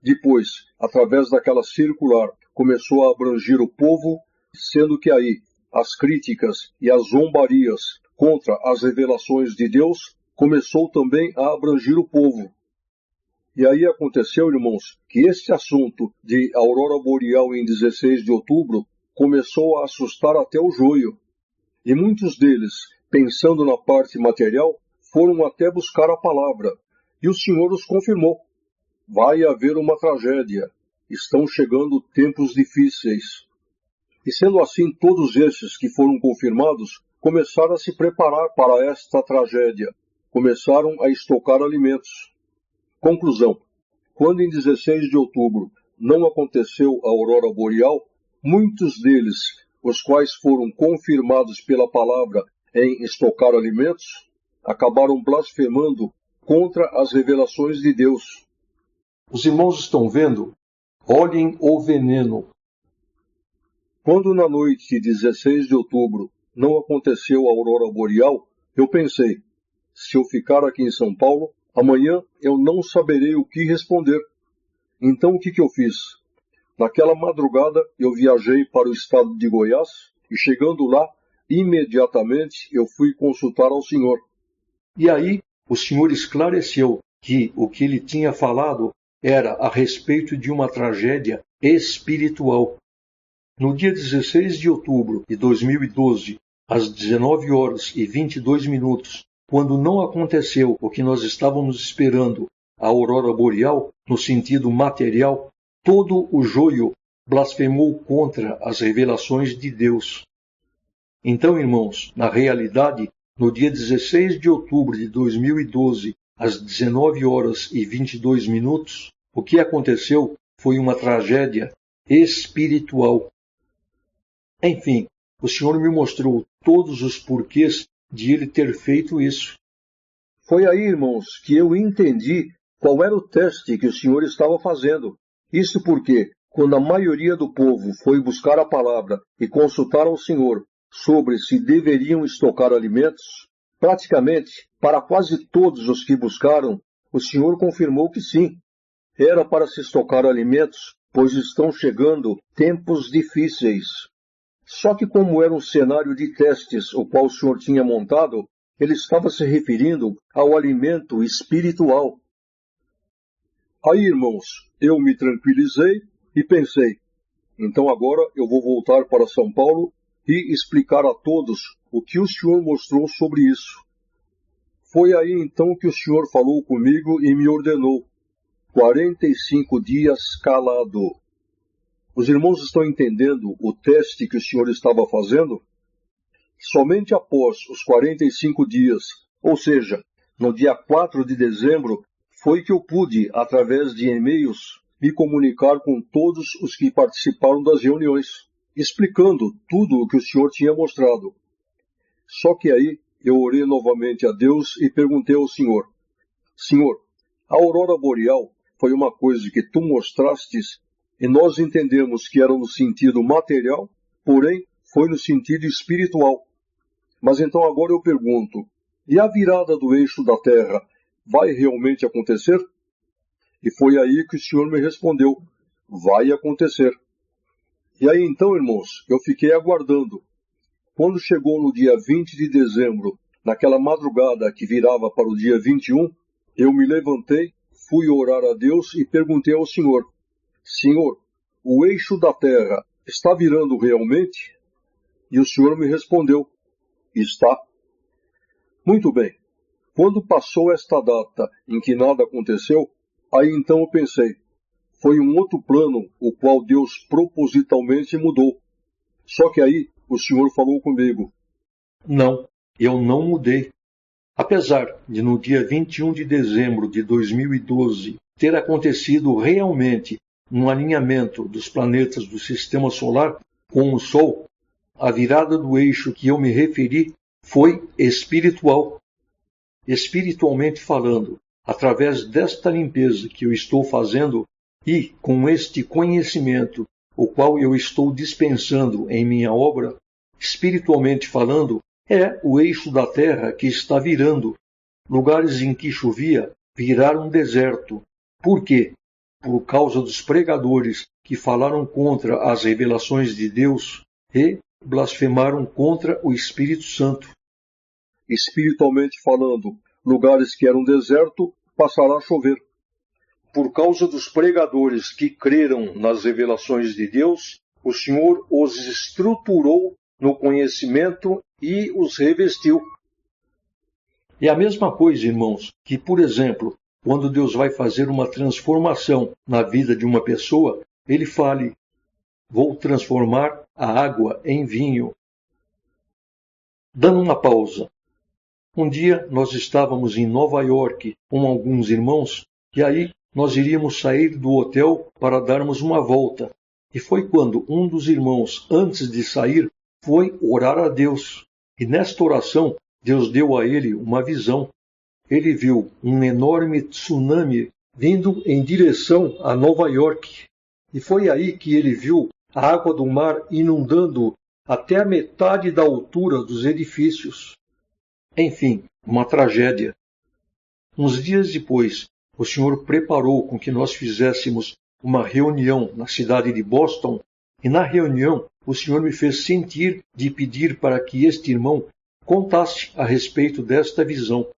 [SPEAKER 1] depois, através daquela circular, começou a abranger o povo, sendo que aí as críticas e as zombarias contra as revelações de Deus começou também a abranger o povo. E aí aconteceu, irmãos, que este assunto de aurora boreal em 16 de outubro começou a assustar até o joio. E muitos deles, pensando na parte material, foram até buscar a palavra. E o Senhor os confirmou. Vai haver uma tragédia. Estão chegando tempos difíceis. E sendo assim, todos esses que foram confirmados começaram a se preparar para esta tragédia. Começaram a estocar alimentos. Conclusão. Quando em 16 de outubro não aconteceu a aurora boreal, muitos deles, os quais foram confirmados pela palavra em estocar alimentos, acabaram blasfemando contra as revelações de Deus.
[SPEAKER 2] Os irmãos estão vendo? Olhem o veneno.
[SPEAKER 1] Quando na noite de 16 de outubro não aconteceu a aurora boreal, eu pensei, se eu ficar aqui em São Paulo, amanhã eu não saberei o que responder. Então o que eu fiz? Naquela madrugada eu viajei para o estado de Goiás e chegando lá, imediatamente eu fui consultar ao Senhor.
[SPEAKER 2] E aí o Senhor esclareceu que o que ele tinha falado era a respeito de uma tragédia espiritual. no dia 16 de outubro de 2012, às 19 horas e 22 minutos, quando não aconteceu o que nós estávamos esperando, a aurora boreal, no sentido material, todo o joio blasfemou contra as revelações de Deus. Então, irmãos, na realidade, no dia 16 de outubro de 2012, às 19 horas e 22 minutos, o que aconteceu foi uma tragédia espiritual. Enfim, o Senhor me mostrou todos os porquês de ele ter feito isso.
[SPEAKER 1] Foi aí, irmãos, que eu entendi qual era o teste que o Senhor estava fazendo. Isso porque, quando a maioria do povo foi buscar a palavra e consultar ao Senhor sobre se deveriam estocar alimentos, praticamente, para quase todos os que buscaram, o Senhor confirmou que sim. Era para se estocar alimentos, pois estão chegando tempos difíceis. Só que como era um cenário de testes o qual o Senhor tinha montado, ele estava se referindo ao alimento espiritual. Aí, irmãos, eu me tranquilizei e pensei, então agora eu vou voltar para São Paulo e explicar a todos o que o Senhor mostrou sobre isso. Foi aí então que o Senhor falou comigo e me ordenou: 45 dias calado. Os irmãos estão entendendo o teste que o Senhor estava fazendo? Somente após os 45 dias, ou seja, no dia 4 de dezembro, foi que eu pude, através de e-mails, me comunicar com todos os que participaram das reuniões, explicando tudo o que o Senhor tinha mostrado. Só que aí eu orei novamente a Deus e perguntei ao Senhor: Senhor, a aurora boreal foi uma coisa que tu mostrastes e nós entendemos que era no sentido material, porém foi no sentido espiritual. Mas então agora eu pergunto, e a virada do eixo da Terra vai realmente acontecer? E foi aí que o Senhor me respondeu: vai acontecer. E aí então, irmãos, eu fiquei aguardando. Quando chegou no dia 20 de dezembro, naquela madrugada que virava para o dia 21, eu me levantei, fui orar a Deus e perguntei ao Senhor: Senhor, o eixo da Terra está virando realmente? E o Senhor me respondeu: está. Muito bem. Quando passou esta data em que nada aconteceu, aí então eu pensei, foi um outro plano o qual Deus propositalmente mudou. Só que aí o Senhor falou comigo:
[SPEAKER 2] não, eu não mudei. Apesar de no dia 21 de dezembro de 2012 ter acontecido realmente um alinhamento dos planetas do Sistema Solar com o Sol, a virada do eixo que eu me referi foi espiritual. Espiritualmente falando, através desta limpeza que eu estou fazendo e com este conhecimento, o qual eu estou dispensando em minha obra, espiritualmente falando, é o eixo da Terra que está virando. Lugares em que chovia viraram deserto. Por quê? Por causa dos pregadores que falaram contra as revelações de Deus e blasfemaram contra o Espírito Santo.
[SPEAKER 1] Espiritualmente falando, lugares que eram deserto passará a chover. Por causa dos pregadores que creram nas revelações de Deus, o Senhor os estruturou no conhecimento e os revestiu.
[SPEAKER 2] É a mesma coisa, irmãos, que, por exemplo, quando Deus vai fazer uma transformação na vida de uma pessoa, ele fale: vou transformar a água em vinho. Dando uma pausa. Um dia nós estávamos em Nova York com alguns irmãos e aí nós iríamos sair do hotel para darmos uma volta. E foi quando um dos irmãos, antes de sair, foi orar a Deus. E nesta oração, Deus deu a ele uma visão. Ele viu um enorme tsunami vindo em direção a Nova York. E foi aí que ele viu a água do mar inundando até a metade da altura dos edifícios. Enfim, uma tragédia. Uns dias depois, o Senhor preparou com que nós fizéssemos uma reunião na cidade de Boston, e na reunião o Senhor me fez sentir de pedir para que este irmão contasse a respeito desta visão.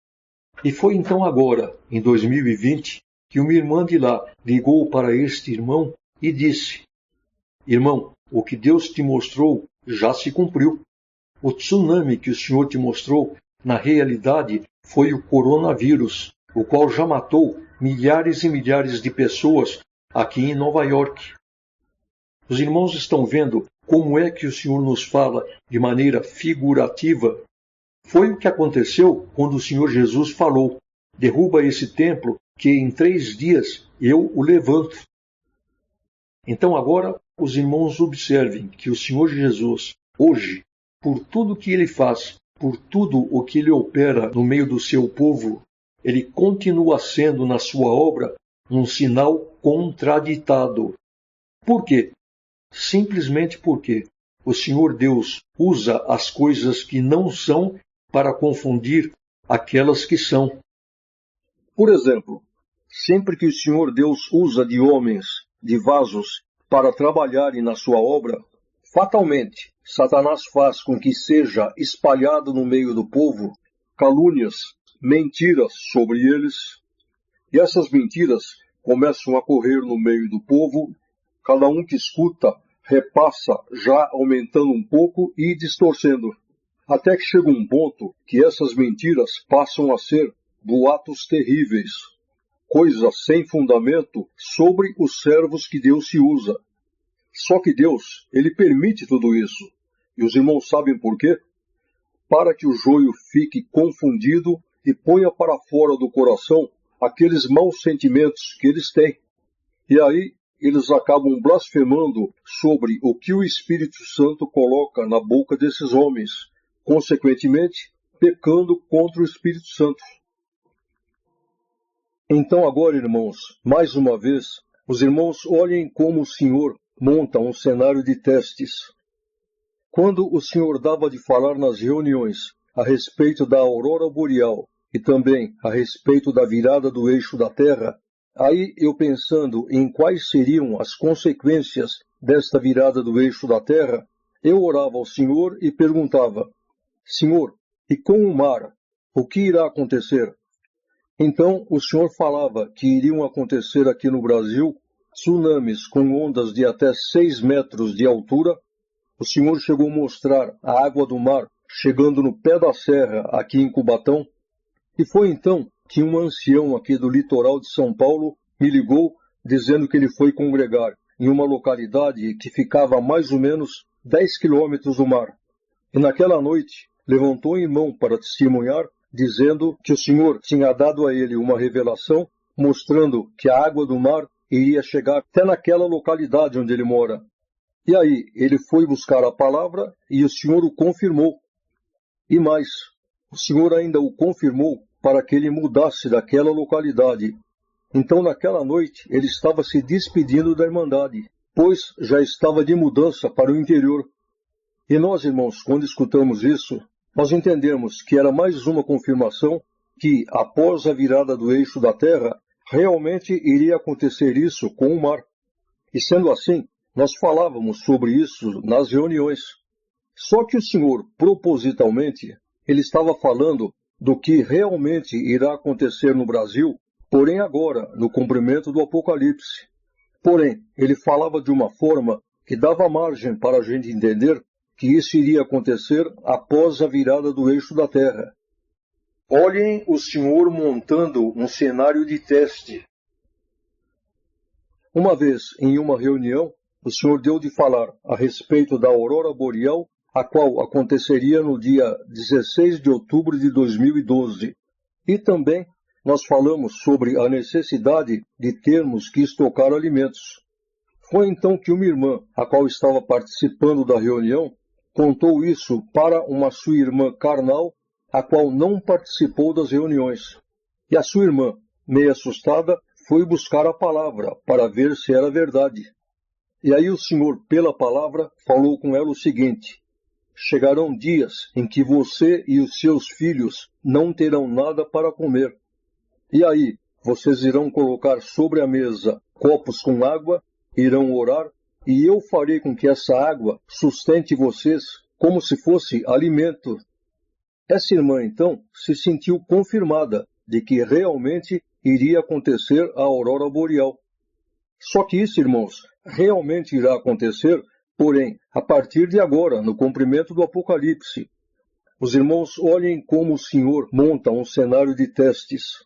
[SPEAKER 2] E foi então agora, em 2020, que uma irmã de lá ligou para este irmão e disse: Irmão, o que Deus te mostrou já se cumpriu. O tsunami que o Senhor te mostrou, na realidade, foi o coronavírus, o qual já matou milhares e milhares de pessoas aqui em Nova York. Os irmãos estão vendo como é que o Senhor nos fala de maneira figurativa? Foi o que aconteceu quando o Senhor Jesus falou: derruba esse templo, que em 3 dias eu o levanto. Então agora os irmãos observem que o Senhor Jesus, hoje, por tudo que ele faz, por tudo o que ele opera no meio do seu povo, ele continua sendo na sua obra um sinal contraditado. Por quê? Simplesmente porque o Senhor Deus usa as coisas que não são para confundir aquelas que são.
[SPEAKER 1] Por exemplo, sempre que o Senhor Deus usa de homens, de vasos, para trabalharem na sua obra, fatalmente Satanás faz com que seja espalhado no meio do povo calúnias, mentiras sobre eles, e essas mentiras começam a correr no meio do povo, cada um que escuta repassa já aumentando um pouco e distorcendo, até que chega um ponto que essas mentiras passam a ser boatos terríveis, coisas sem fundamento sobre os servos que Deus se usa. Só que Deus, ele permite tudo isso. E os irmãos sabem por quê? Para que o joio fique confundido e ponha para fora do coração aqueles maus sentimentos que eles têm. E aí eles acabam blasfemando sobre o que o Espírito Santo coloca na boca desses homens, consequentemente, pecando contra o Espírito Santo. Então agora, irmãos, mais uma vez, os irmãos olhem como o Senhor monta um cenário de testes. Quando o Senhor dava de falar nas reuniões a respeito da aurora boreal e também a respeito da virada do eixo da Terra, aí eu pensando em quais seriam as consequências desta virada do eixo da Terra, eu orava ao Senhor e perguntava: Senhor, e com o mar, o que irá acontecer? Então o Senhor falava que iriam acontecer aqui no Brasil tsunamis com ondas de até 6 metros de altura. O Senhor chegou a mostrar a água do mar chegando no pé da serra aqui em Cubatão. E foi então que um ancião aqui do litoral de São Paulo me ligou dizendo que ele foi congregar em uma localidade que ficava a mais ou menos 10 quilômetros do mar. E naquela noite levantou em mão para testemunhar, dizendo que o Senhor tinha dado a ele uma revelação, mostrando que a água do mar iria chegar até naquela localidade onde ele mora. E aí ele foi buscar a palavra e o Senhor o confirmou. E mais, o Senhor ainda o confirmou para que ele mudasse daquela localidade. Então naquela noite ele estava se despedindo da Irmandade, pois já estava de mudança para o interior. E nós, irmãos, quando escutamos isso, nós entendemos que era mais uma confirmação que, após a virada do eixo da Terra, realmente iria acontecer isso com o mar. E sendo assim, nós falávamos sobre isso nas reuniões. Só que o Senhor, propositalmente, ele estava falando do que realmente irá acontecer no Brasil, porém agora, no cumprimento do Apocalipse. Porém, ele falava de uma forma que dava margem para a gente entender que isso iria acontecer após a virada do eixo da Terra. Olhem o Senhor montando um cenário de teste. Uma vez, em uma reunião, o Senhor deu de falar a respeito da aurora boreal, a qual aconteceria no dia 16 de outubro de 2012. E também nós falamos sobre a necessidade de termos que estocar alimentos. Foi então que uma irmã, a qual estava participando da reunião, contou isso para uma sua irmã carnal, a qual não participou das reuniões. E a sua irmã, meio assustada, foi buscar a palavra para ver se era verdade. E aí o Senhor, pela palavra, falou com ela o seguinte: chegarão dias em que você e os seus filhos não terão nada para comer. E aí vocês irão colocar sobre a mesa copos com água, irão orar, e eu farei com que essa água sustente vocês como se fosse alimento. Essa irmã, então, se sentiu confirmada de que realmente iria acontecer a aurora boreal. Só que isso, irmãos, realmente irá acontecer Porém, a partir de agora, no cumprimento do Apocalipse, os irmãos olhem como o Senhor monta um cenário de testes.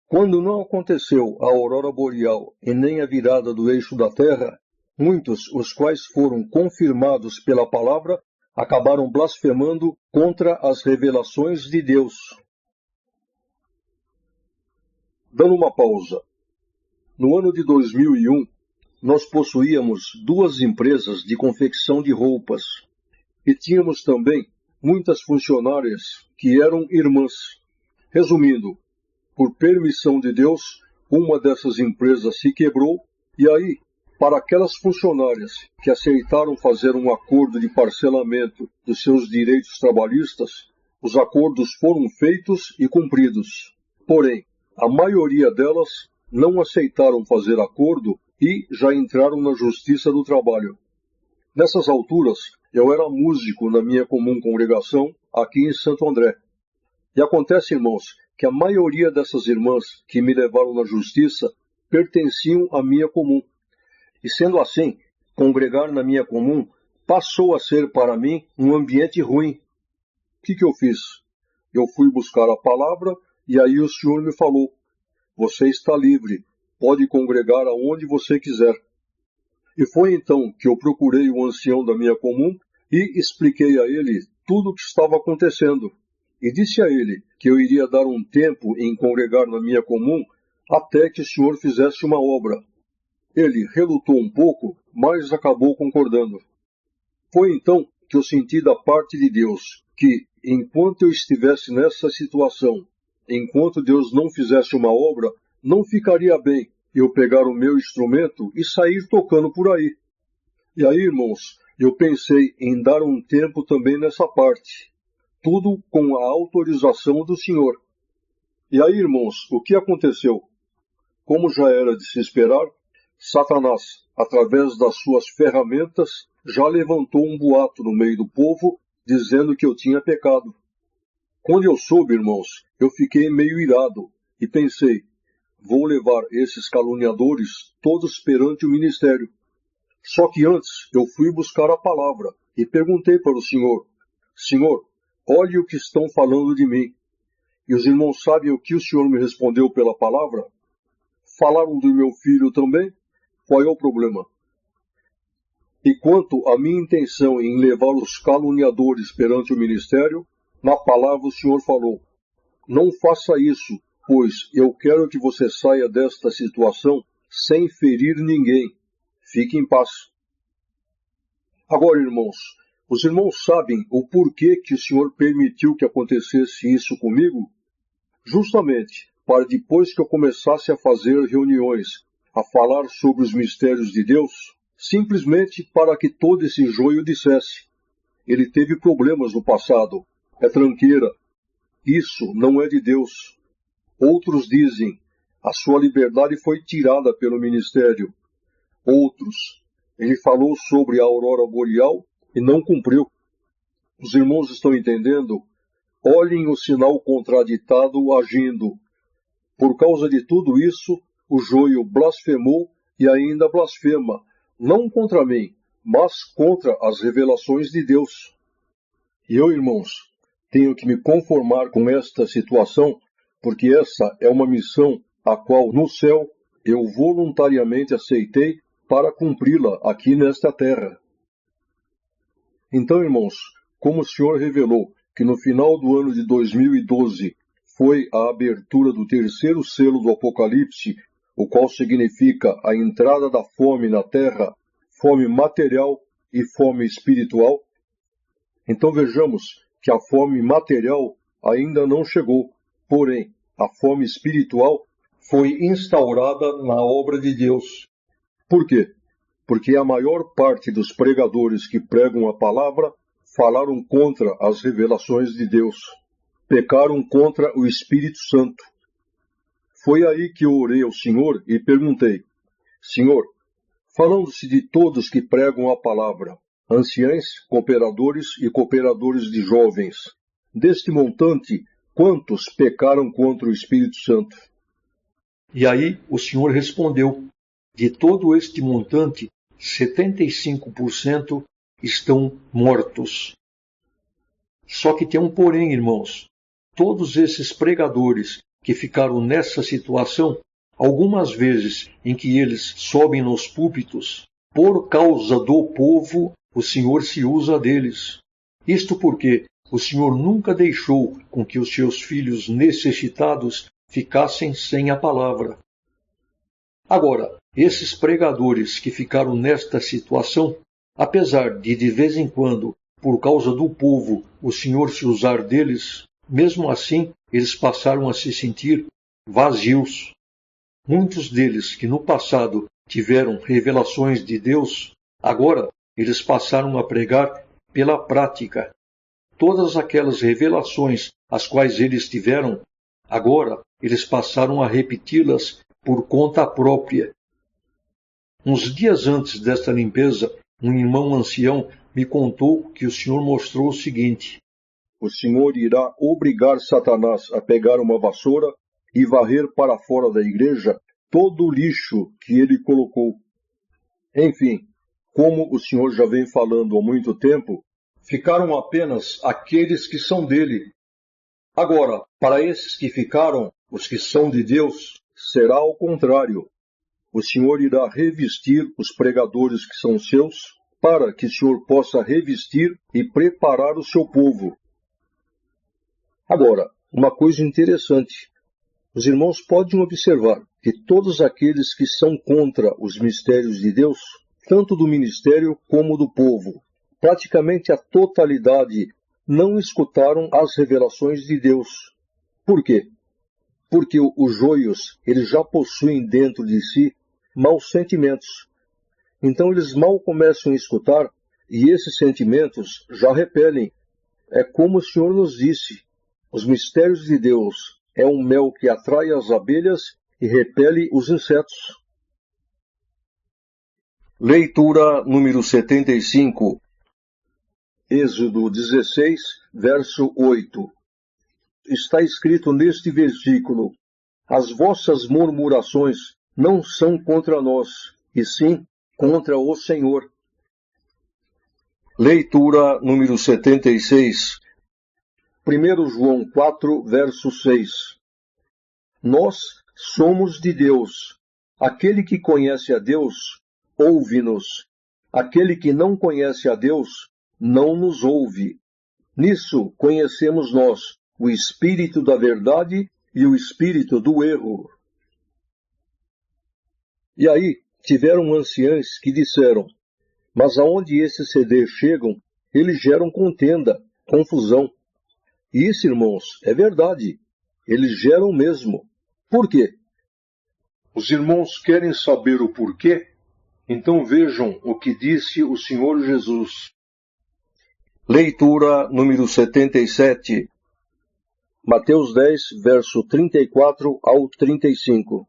[SPEAKER 1] Quando não aconteceu a aurora boreal e nem a virada do eixo da Terra, muitos, os quais foram confirmados pela palavra, acabaram blasfemando contra as revelações de Deus. Dando uma pausa. No ano de 2001, nós possuíamos 2 empresas de confecção de roupas e tínhamos também muitas funcionárias que eram irmãs. Resumindo, por permissão de Deus, uma dessas empresas se quebrou e aí, para aquelas funcionárias que aceitaram fazer um acordo de parcelamento dos seus direitos trabalhistas, os acordos foram feitos e cumpridos. Porém, a maioria delas não aceitaram fazer acordo e já entraram na Justiça do Trabalho. Nessas alturas, eu era músico na minha comum congregação aqui em Santo André. E acontece, irmãos, que a maioria dessas irmãs que me levaram na Justiça pertenciam à minha comum. E sendo assim, congregar na minha comum passou a ser para mim um ambiente ruim. O que eu fiz? Eu fui buscar a palavra e aí o Senhor me falou: você está livre, pode congregar aonde você quiser. E foi então que eu procurei o ancião da minha comum e expliquei a ele tudo o que estava acontecendo. E disse a ele que eu iria dar um tempo em congregar na minha comum até que o Senhor fizesse uma obra. Ele relutou um pouco, mas acabou concordando. Foi então que eu senti da parte de Deus que, enquanto eu estivesse nessa situação, enquanto Deus não fizesse uma obra, não ficaria bem eu pegar o meu instrumento e sair tocando por aí. E aí, irmãos, eu pensei em dar um tempo também nessa parte. Tudo com a autorização do Senhor. E aí, irmãos, o que aconteceu? Como já era de se esperar, Satanás, através das suas ferramentas, já levantou um boato no meio do povo, dizendo que eu tinha pecado. Quando eu soube, irmãos, eu fiquei meio irado e pensei: vou levar esses caluniadores todos perante o ministério. Só que antes eu fui buscar a palavra e perguntei para o Senhor: Senhor, olhe o que estão falando de mim. E os irmãos sabem o que o Senhor me respondeu pela palavra? Falaram do meu filho também? Qual é o problema? E quanto à minha intenção em levar os caluniadores perante o ministério, na palavra o Senhor falou: não faça isso, pois eu quero que você saia desta situação sem ferir ninguém. Fique em paz. Agora, irmãos, os irmãos sabem o porquê que o Senhor permitiu que acontecesse isso comigo? Justamente para depois que eu começasse a fazer reuniões, a falar sobre os mistérios de Deus, simplesmente para que todo esse joio dissesse: ele teve problemas no passado, é tranqueira, isso não é de Deus. Outros dizem: a sua liberdade foi tirada pelo ministério. Outros: ele falou sobre a aurora boreal e não cumpriu. Os irmãos estão entendendo? Olhem o sinal contraditado agindo. Por causa de tudo isso, o joio blasfemou e ainda blasfema, não contra mim, mas contra as revelações de Deus. E eu, irmãos, tenho que me conformar com esta situação, porque essa é uma missão a qual no céu eu voluntariamente aceitei para cumpri-la aqui nesta terra. Então, irmãos, como o Senhor revelou que no final do ano de 2012 foi a abertura do terceiro selo do Apocalipse, o qual significa a entrada da fome na terra, fome material e fome espiritual, então vejamos que a fome material ainda não chegou, porém a fome espiritual foi instaurada na obra de Deus. Por quê? Porque a maior parte dos pregadores que pregam a palavra falaram contra as revelações de Deus. Pecaram contra o Espírito Santo. Foi aí que eu orei ao Senhor e perguntei: Senhor, falando-se de todos que pregam a palavra, anciães, cooperadores e cooperadores de jovens, deste montante, quantos pecaram contra o Espírito Santo?
[SPEAKER 2] E aí o Senhor respondeu: de todo este montante, 75% estão mortos. Só que tem um porém, irmãos. Todos esses pregadores que ficaram nessa situação, algumas vezes em que eles sobem nos púlpitos, por causa do povo, o Senhor se usa deles. Isto porque o Senhor nunca deixou com que os seus filhos necessitados ficassem sem a palavra. Agora, esses pregadores que ficaram nesta situação, apesar de vez em quando, por causa do povo, o Senhor se usar deles, mesmo assim, eles passaram a se sentir vazios. Muitos deles que no passado tiveram revelações de Deus, agora eles passaram a pregar pela prática. Todas aquelas revelações as quais eles tiveram, agora eles passaram a repeti-las por conta própria. Uns dias antes desta limpeza, um irmão ancião me contou que o Senhor mostrou o seguinte:
[SPEAKER 1] o Senhor irá obrigar Satanás a pegar uma vassoura e varrer para fora da igreja todo o lixo que ele colocou. Enfim, como o Senhor já vem falando há muito tempo, ficaram apenas aqueles que são dele. Agora, para esses que ficaram, os que são de Deus, será ao contrário. O Senhor irá revestir os pregadores que são seus, para que o Senhor possa revestir e preparar o seu povo. Agora, uma coisa interessante. Os irmãos podem observar que todos aqueles que são contra os mistérios de Deus, tanto do ministério como do povo, praticamente a totalidade não escutaram as revelações de Deus. Por quê? Porque os joios, eles já possuem dentro de si maus sentimentos. Então eles mal começam a escutar e esses sentimentos já repelem. É como o Senhor nos disse, os mistérios de Deus é um mel que atrai as abelhas e repele os insetos. Leitura número 75. Êxodo 16, verso 8. Está escrito neste versículo: as vossas murmurações não são contra nós, e sim contra o Senhor. Leitura número 76. 1 João 4, verso 6. Nós somos de Deus. Aquele que conhece a Deus, ouve-nos. Aquele que não conhece a Deus, não nos ouve. Nisso conhecemos nós o espírito da verdade e o espírito do erro. E aí, tiveram anciãos que disseram: mas aonde esses CDs chegam, eles geram contenda, confusão. E isso, irmãos, é verdade. Eles geram mesmo. Por quê?
[SPEAKER 2] Os irmãos querem saber o porquê? Então vejam o que disse o Senhor Jesus.
[SPEAKER 1] Leitura número 77. Mateus 10, verso 34 ao 35.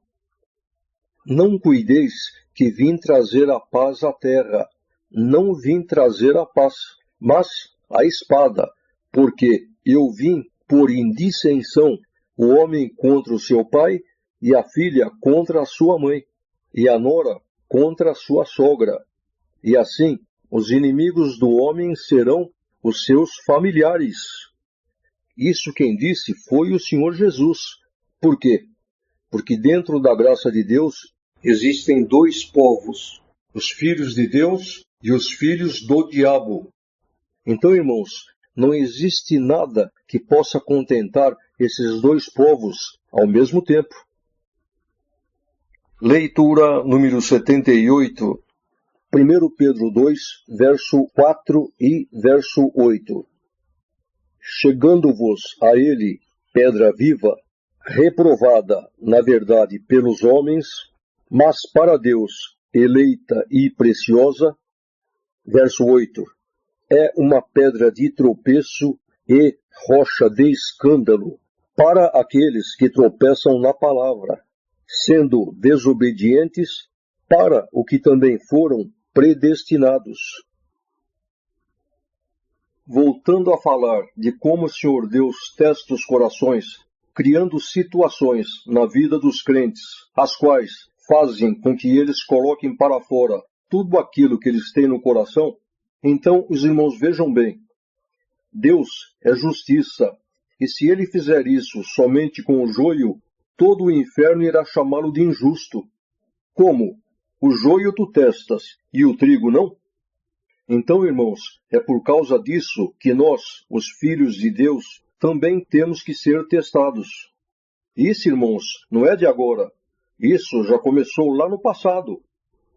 [SPEAKER 1] Não cuideis que vim trazer a paz à terra. Não vim trazer a paz, mas a espada, porque eu vim por indissensão o homem contra o seu pai, e a filha contra a sua mãe, e a nora contra a sua sogra. E assim, os inimigos do homem serão os seus familiares. Isso quem disse foi o Senhor Jesus. Por quê? Porque dentro da graça de Deus existem dois povos, os filhos de Deus e os filhos do diabo. Então, irmãos, não existe nada que possa contentar esses dois povos ao mesmo tempo. Leitura número 78. 1 Pedro 2, verso 4 e verso 8. Chegando-vos a ele, pedra viva, reprovada, na verdade, pelos homens, mas para Deus, eleita e preciosa. Verso 8. É uma pedra de tropeço e rocha de escândalo para aqueles que tropeçam na palavra, sendo desobedientes para o que também foram predestinados. Voltando a falar de como o Senhor Deus testa os corações, criando situações na vida dos crentes, as quais fazem com que eles coloquem para fora tudo aquilo que eles têm no coração, então os irmãos vejam bem. Deus é justiça, e se ele fizer isso somente com o joio, todo o inferno irá chamá-lo de injusto. Como? O joio tu testas, e o trigo não? Então, irmãos, é por causa disso que nós, os filhos de Deus, também temos que ser testados. Isso, irmãos, não é de agora. Isso já começou lá no passado.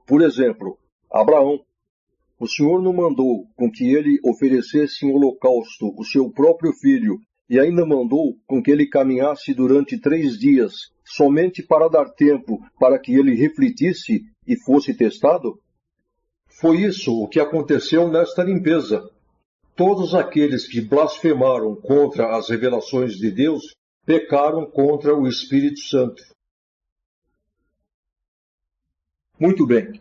[SPEAKER 1] Por exemplo, Abraão. O Senhor não mandou com que ele oferecesse em holocausto o seu próprio filho, e ainda mandou com que ele caminhasse durante 3 dias, somente para dar tempo para que ele refletisse e fosse testado?
[SPEAKER 2] Foi isso o que aconteceu nesta limpeza. Todos aqueles que blasfemaram contra as revelações de Deus pecaram contra o Espírito Santo. Muito bem.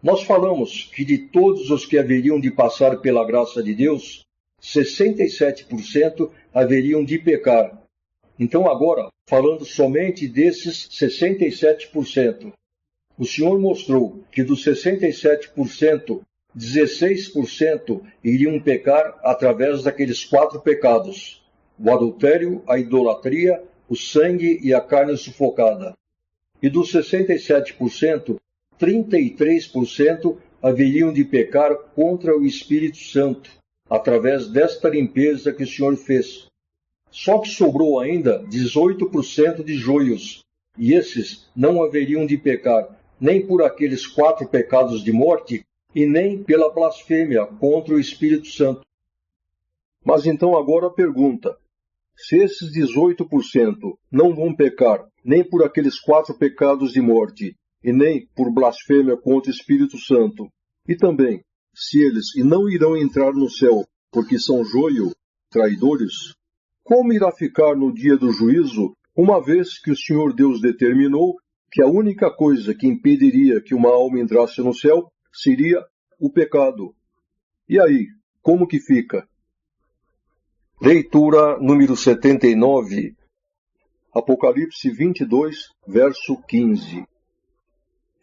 [SPEAKER 2] Nós falamos que de todos os que haveriam de passar pela graça de Deus, 67% haveriam de pecar. Então agora, falando somente desses 67%, o Senhor mostrou que dos 67%, 16% iriam pecar através daqueles 4 pecados: o adultério, a idolatria, o sangue e a carne sufocada. E dos 67%, 33% haveriam de pecar contra o Espírito Santo, através desta limpeza que o Senhor fez. Só que sobrou ainda 18% de joios, e esses não haveriam de pecar nem por aqueles 4 pecados de morte, e nem pela blasfêmia contra o Espírito Santo.
[SPEAKER 1] Mas então agora a pergunta: se esses 18% não vão pecar nem por aqueles 4 pecados de morte, e nem por blasfêmia contra o Espírito Santo, e também, se eles não irão entrar no céu porque são joio, traidores, como irá ficar no dia do juízo, uma vez que o Senhor Deus determinou que a única coisa que impediria que uma alma entrasse no céu seria o pecado? E aí, como que fica? Leitura número 79, Apocalipse 22, verso 15.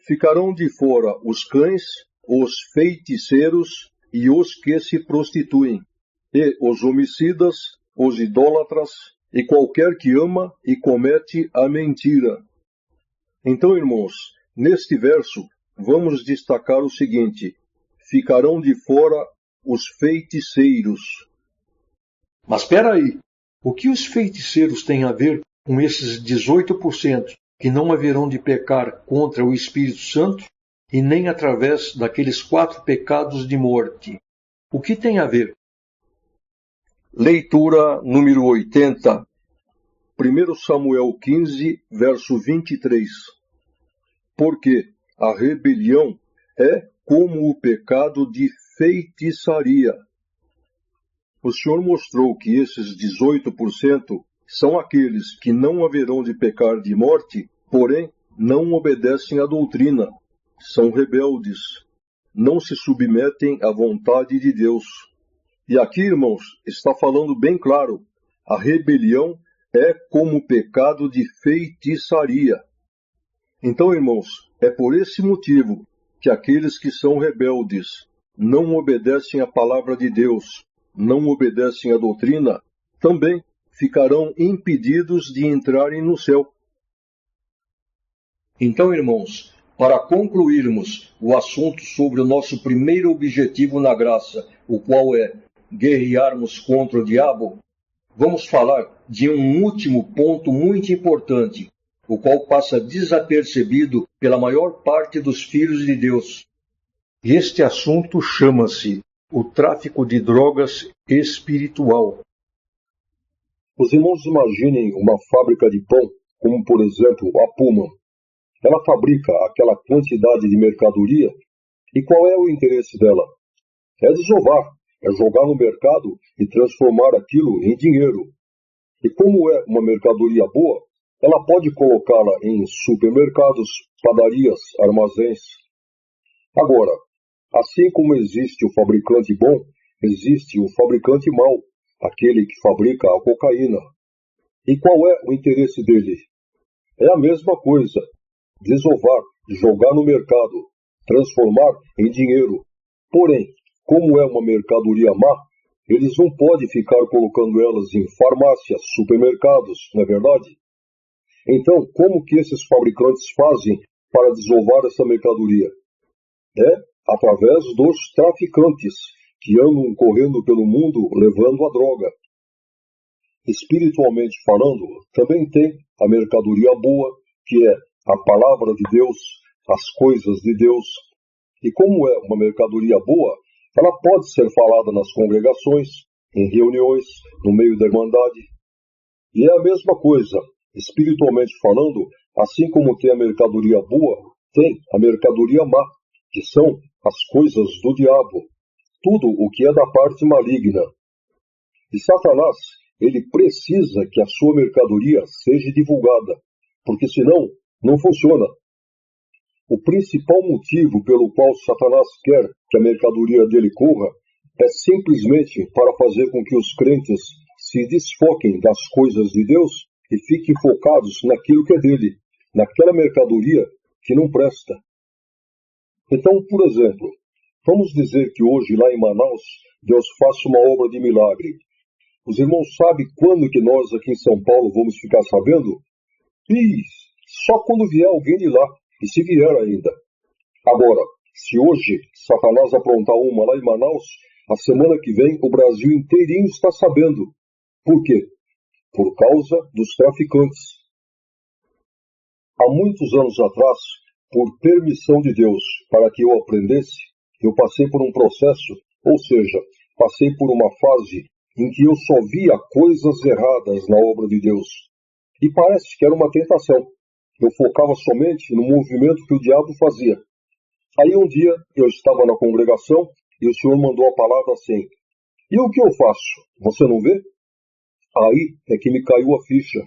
[SPEAKER 1] Ficarão de fora os cães, os feiticeiros e os que se prostituem, e os homicidas, os idólatras, e qualquer que ama e comete a mentira. Então, irmãos, neste verso, vamos destacar o seguinte: ficarão de fora os feiticeiros.
[SPEAKER 2] Mas espera aí, o que os feiticeiros têm a ver com esses 18% que não haverão de pecar contra o Espírito Santo e nem através daqueles 4 pecados de morte? O que tem a ver?
[SPEAKER 1] Leitura número 80, 1 Samuel 15, verso 23. Porque a rebelião é como o pecado de feitiçaria. O Senhor mostrou que esses 18% são aqueles que não haverão de pecar de morte, porém não obedecem à doutrina, são rebeldes, não se submetem à vontade de Deus. E aqui, irmãos, está falando bem claro: a rebelião é como o pecado de feitiçaria. Então, irmãos, é por esse motivo que aqueles que são rebeldes, não obedecem à palavra de Deus, não obedecem à doutrina, também ficarão impedidos de entrarem no céu.
[SPEAKER 2] Então, irmãos, para concluirmos o assunto sobre o nosso primeiro objetivo na graça, o qual é guerrearmos contra o diabo, vamos falar de um último ponto muito importante, o qual passa desapercebido pela maior parte dos filhos de Deus. Este assunto chama-se o tráfico de drogas espiritual.
[SPEAKER 1] Os irmãos imaginem uma fábrica de pão, como por exemplo a Puma. Ela fabrica aquela quantidade de mercadoria, e qual é o interesse dela? É desovar, é jogar no mercado e transformar aquilo em dinheiro. E como é uma mercadoria boa, ela pode colocá-la em supermercados, padarias, armazéns. Agora, assim como existe o fabricante bom, existe o fabricante mau, aquele que fabrica a cocaína. E qual é o interesse dele? É a mesma coisa: desovar, jogar no mercado, transformar em dinheiro. Porém, como é uma mercadoria má, eles não podem ficar colocando elas em farmácias, supermercados, não é verdade? Então, como que esses fabricantes fazem para desovar essa mercadoria? É através dos traficantes, que andam correndo pelo mundo levando a droga. Espiritualmente falando, também tem a mercadoria boa, que é a palavra de Deus, as coisas de Deus. E como é uma mercadoria boa, ela pode ser falada nas congregações, em reuniões, no meio da irmandade. E é a mesma coisa, espiritualmente falando, assim como tem a mercadoria boa, tem a mercadoria má, que são as coisas do diabo, tudo o que é da parte maligna. E Satanás, ele precisa que a sua mercadoria seja divulgada, porque senão não funciona. O principal motivo pelo qual Satanás quer que a mercadoria dele corra é simplesmente para fazer com que os crentes se desfoquem das coisas de Deus e fiquem focados naquilo que é dele, naquela mercadoria que não presta. Então, por exemplo, vamos dizer que hoje lá em Manaus, Deus faça uma obra de milagre. Os irmãos sabem quando que nós aqui em São Paulo vamos ficar sabendo? Só quando vier alguém de lá, e se vier ainda. Agora, se hoje Satanás aprontar uma lá em Manaus, a semana que vem o Brasil inteirinho está sabendo. Por quê? Por causa dos traficantes. Há muitos anos atrás, por permissão de Deus, para que eu aprendesse, eu passei por um processo, ou seja, passei por uma fase em que eu só via coisas erradas na obra de Deus. E parece que era uma tentação. Eu focava somente no movimento que o diabo fazia. Aí um dia eu estava na congregação e o Senhor mandou a palavra assim: e o que eu faço? Você não vê? Aí é que me caiu a ficha.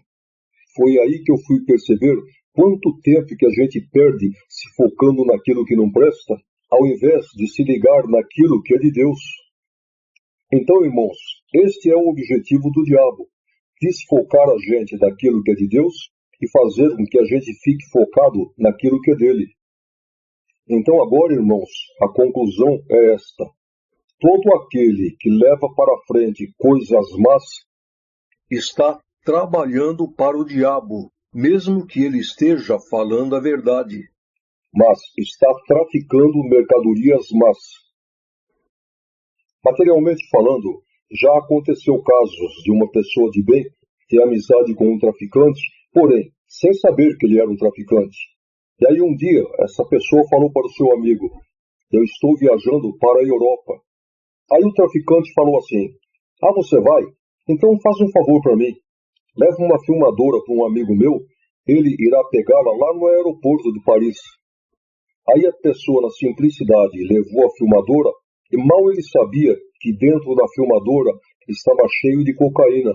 [SPEAKER 1] Foi aí que eu fui perceber quanto tempo que a gente perde se focando naquilo que não presta, ao invés de se ligar naquilo que é de Deus. Então, irmãos, este é o objetivo do diabo: desfocar a gente daquilo que é de Deus e fazer com que a gente fique focado naquilo que é dele. Então agora, irmãos, a conclusão é esta: todo aquele que leva para frente coisas más
[SPEAKER 2] está trabalhando para o diabo, mesmo que ele esteja falando a verdade.
[SPEAKER 1] Mas está traficando mercadorias más. Materialmente falando, já aconteceu casos de uma pessoa de bem ter amizade com um traficante, porém, sem saber que ele era um traficante. E aí um dia, essa pessoa falou para o seu amigo: eu estou viajando para a Europa. Aí o traficante falou assim: você vai? Então faz um favor para mim. Leva uma filmadora para um amigo meu, ele irá pegá-la lá no aeroporto de Paris. Aí a pessoa, na simplicidade, levou a filmadora e mal ele sabia que dentro da filmadora estava cheio de cocaína.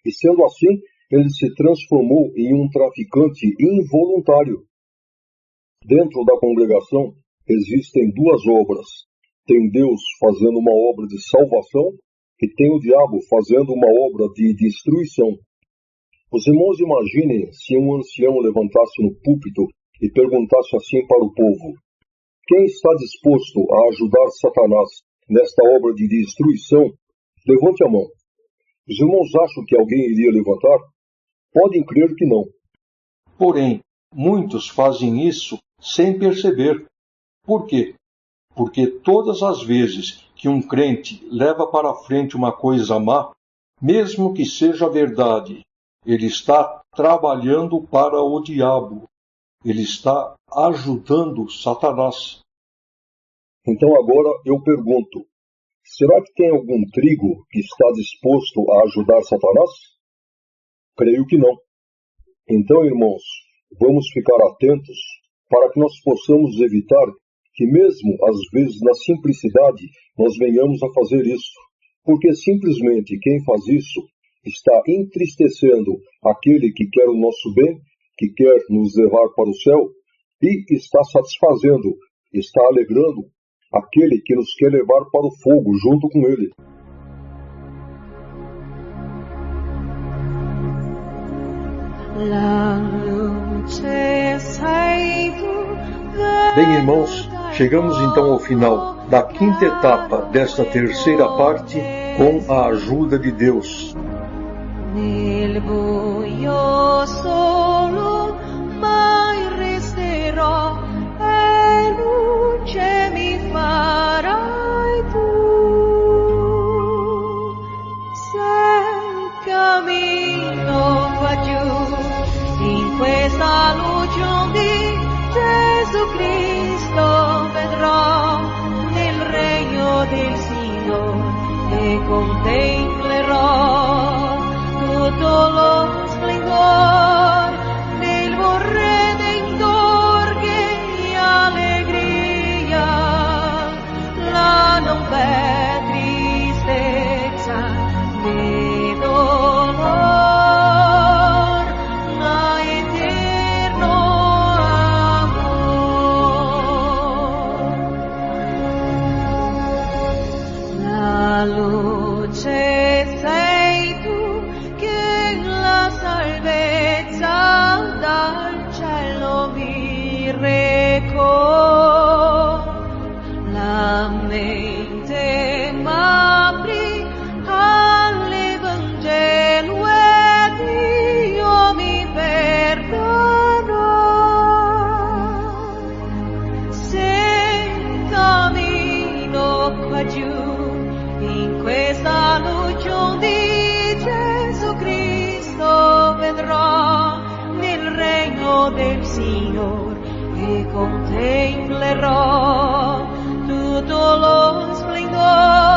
[SPEAKER 1] E sendo assim, ele se transformou em um traficante involuntário. Dentro da congregação existem duas obras. Tem Deus fazendo uma obra de salvação e tem o diabo fazendo uma obra de destruição. Os irmãos imaginem se um ancião levantasse no púlpito e perguntasse assim para o povo: quem está disposto a ajudar Satanás nesta obra de destruição? Levante a mão. Os irmãos acham que alguém iria levantar? Podem crer que não.
[SPEAKER 2] Porém, muitos fazem isso sem perceber. Por quê? Porque todas as vezes que um crente leva para frente uma coisa má, mesmo que seja verdade, ele está trabalhando para o diabo. Ele está ajudando Satanás.
[SPEAKER 1] Então agora eu pergunto: será que tem algum trigo que está disposto a ajudar Satanás? Creio que não. Então, irmãos, vamos ficar atentos para que nós possamos evitar que mesmo às vezes na simplicidade nós venhamos a fazer isso. Porque simplesmente quem faz isso está entristecendo aquele que quer o nosso bem, que quer nos levar para o céu, e está satisfazendo, está alegrando aquele que nos quer levar para o fogo junto com ele.
[SPEAKER 2] Bem, irmãos, Chegamos então ao final da quinta etapa desta terceira parte com a ajuda de Deus.
[SPEAKER 3] Nel buio solo mai resterò e luce mi farai tu. Se cammino qua giù in questa luce di Gesù Cristo vedrò nel regno del Signore e contemplerò tutto lo splendor del buon Redentor che allegria la non v'è tristezza né dolor ma eterno amor. La luce sei tu che la salvezza dal cielo mi recò, la mente m'apri all'Evangelo e Dio mi perdonò. Se cammino qua giù in questa luce di Gesù Cristo vedrò nel regno del Signore e contemplerò tutto lo splendore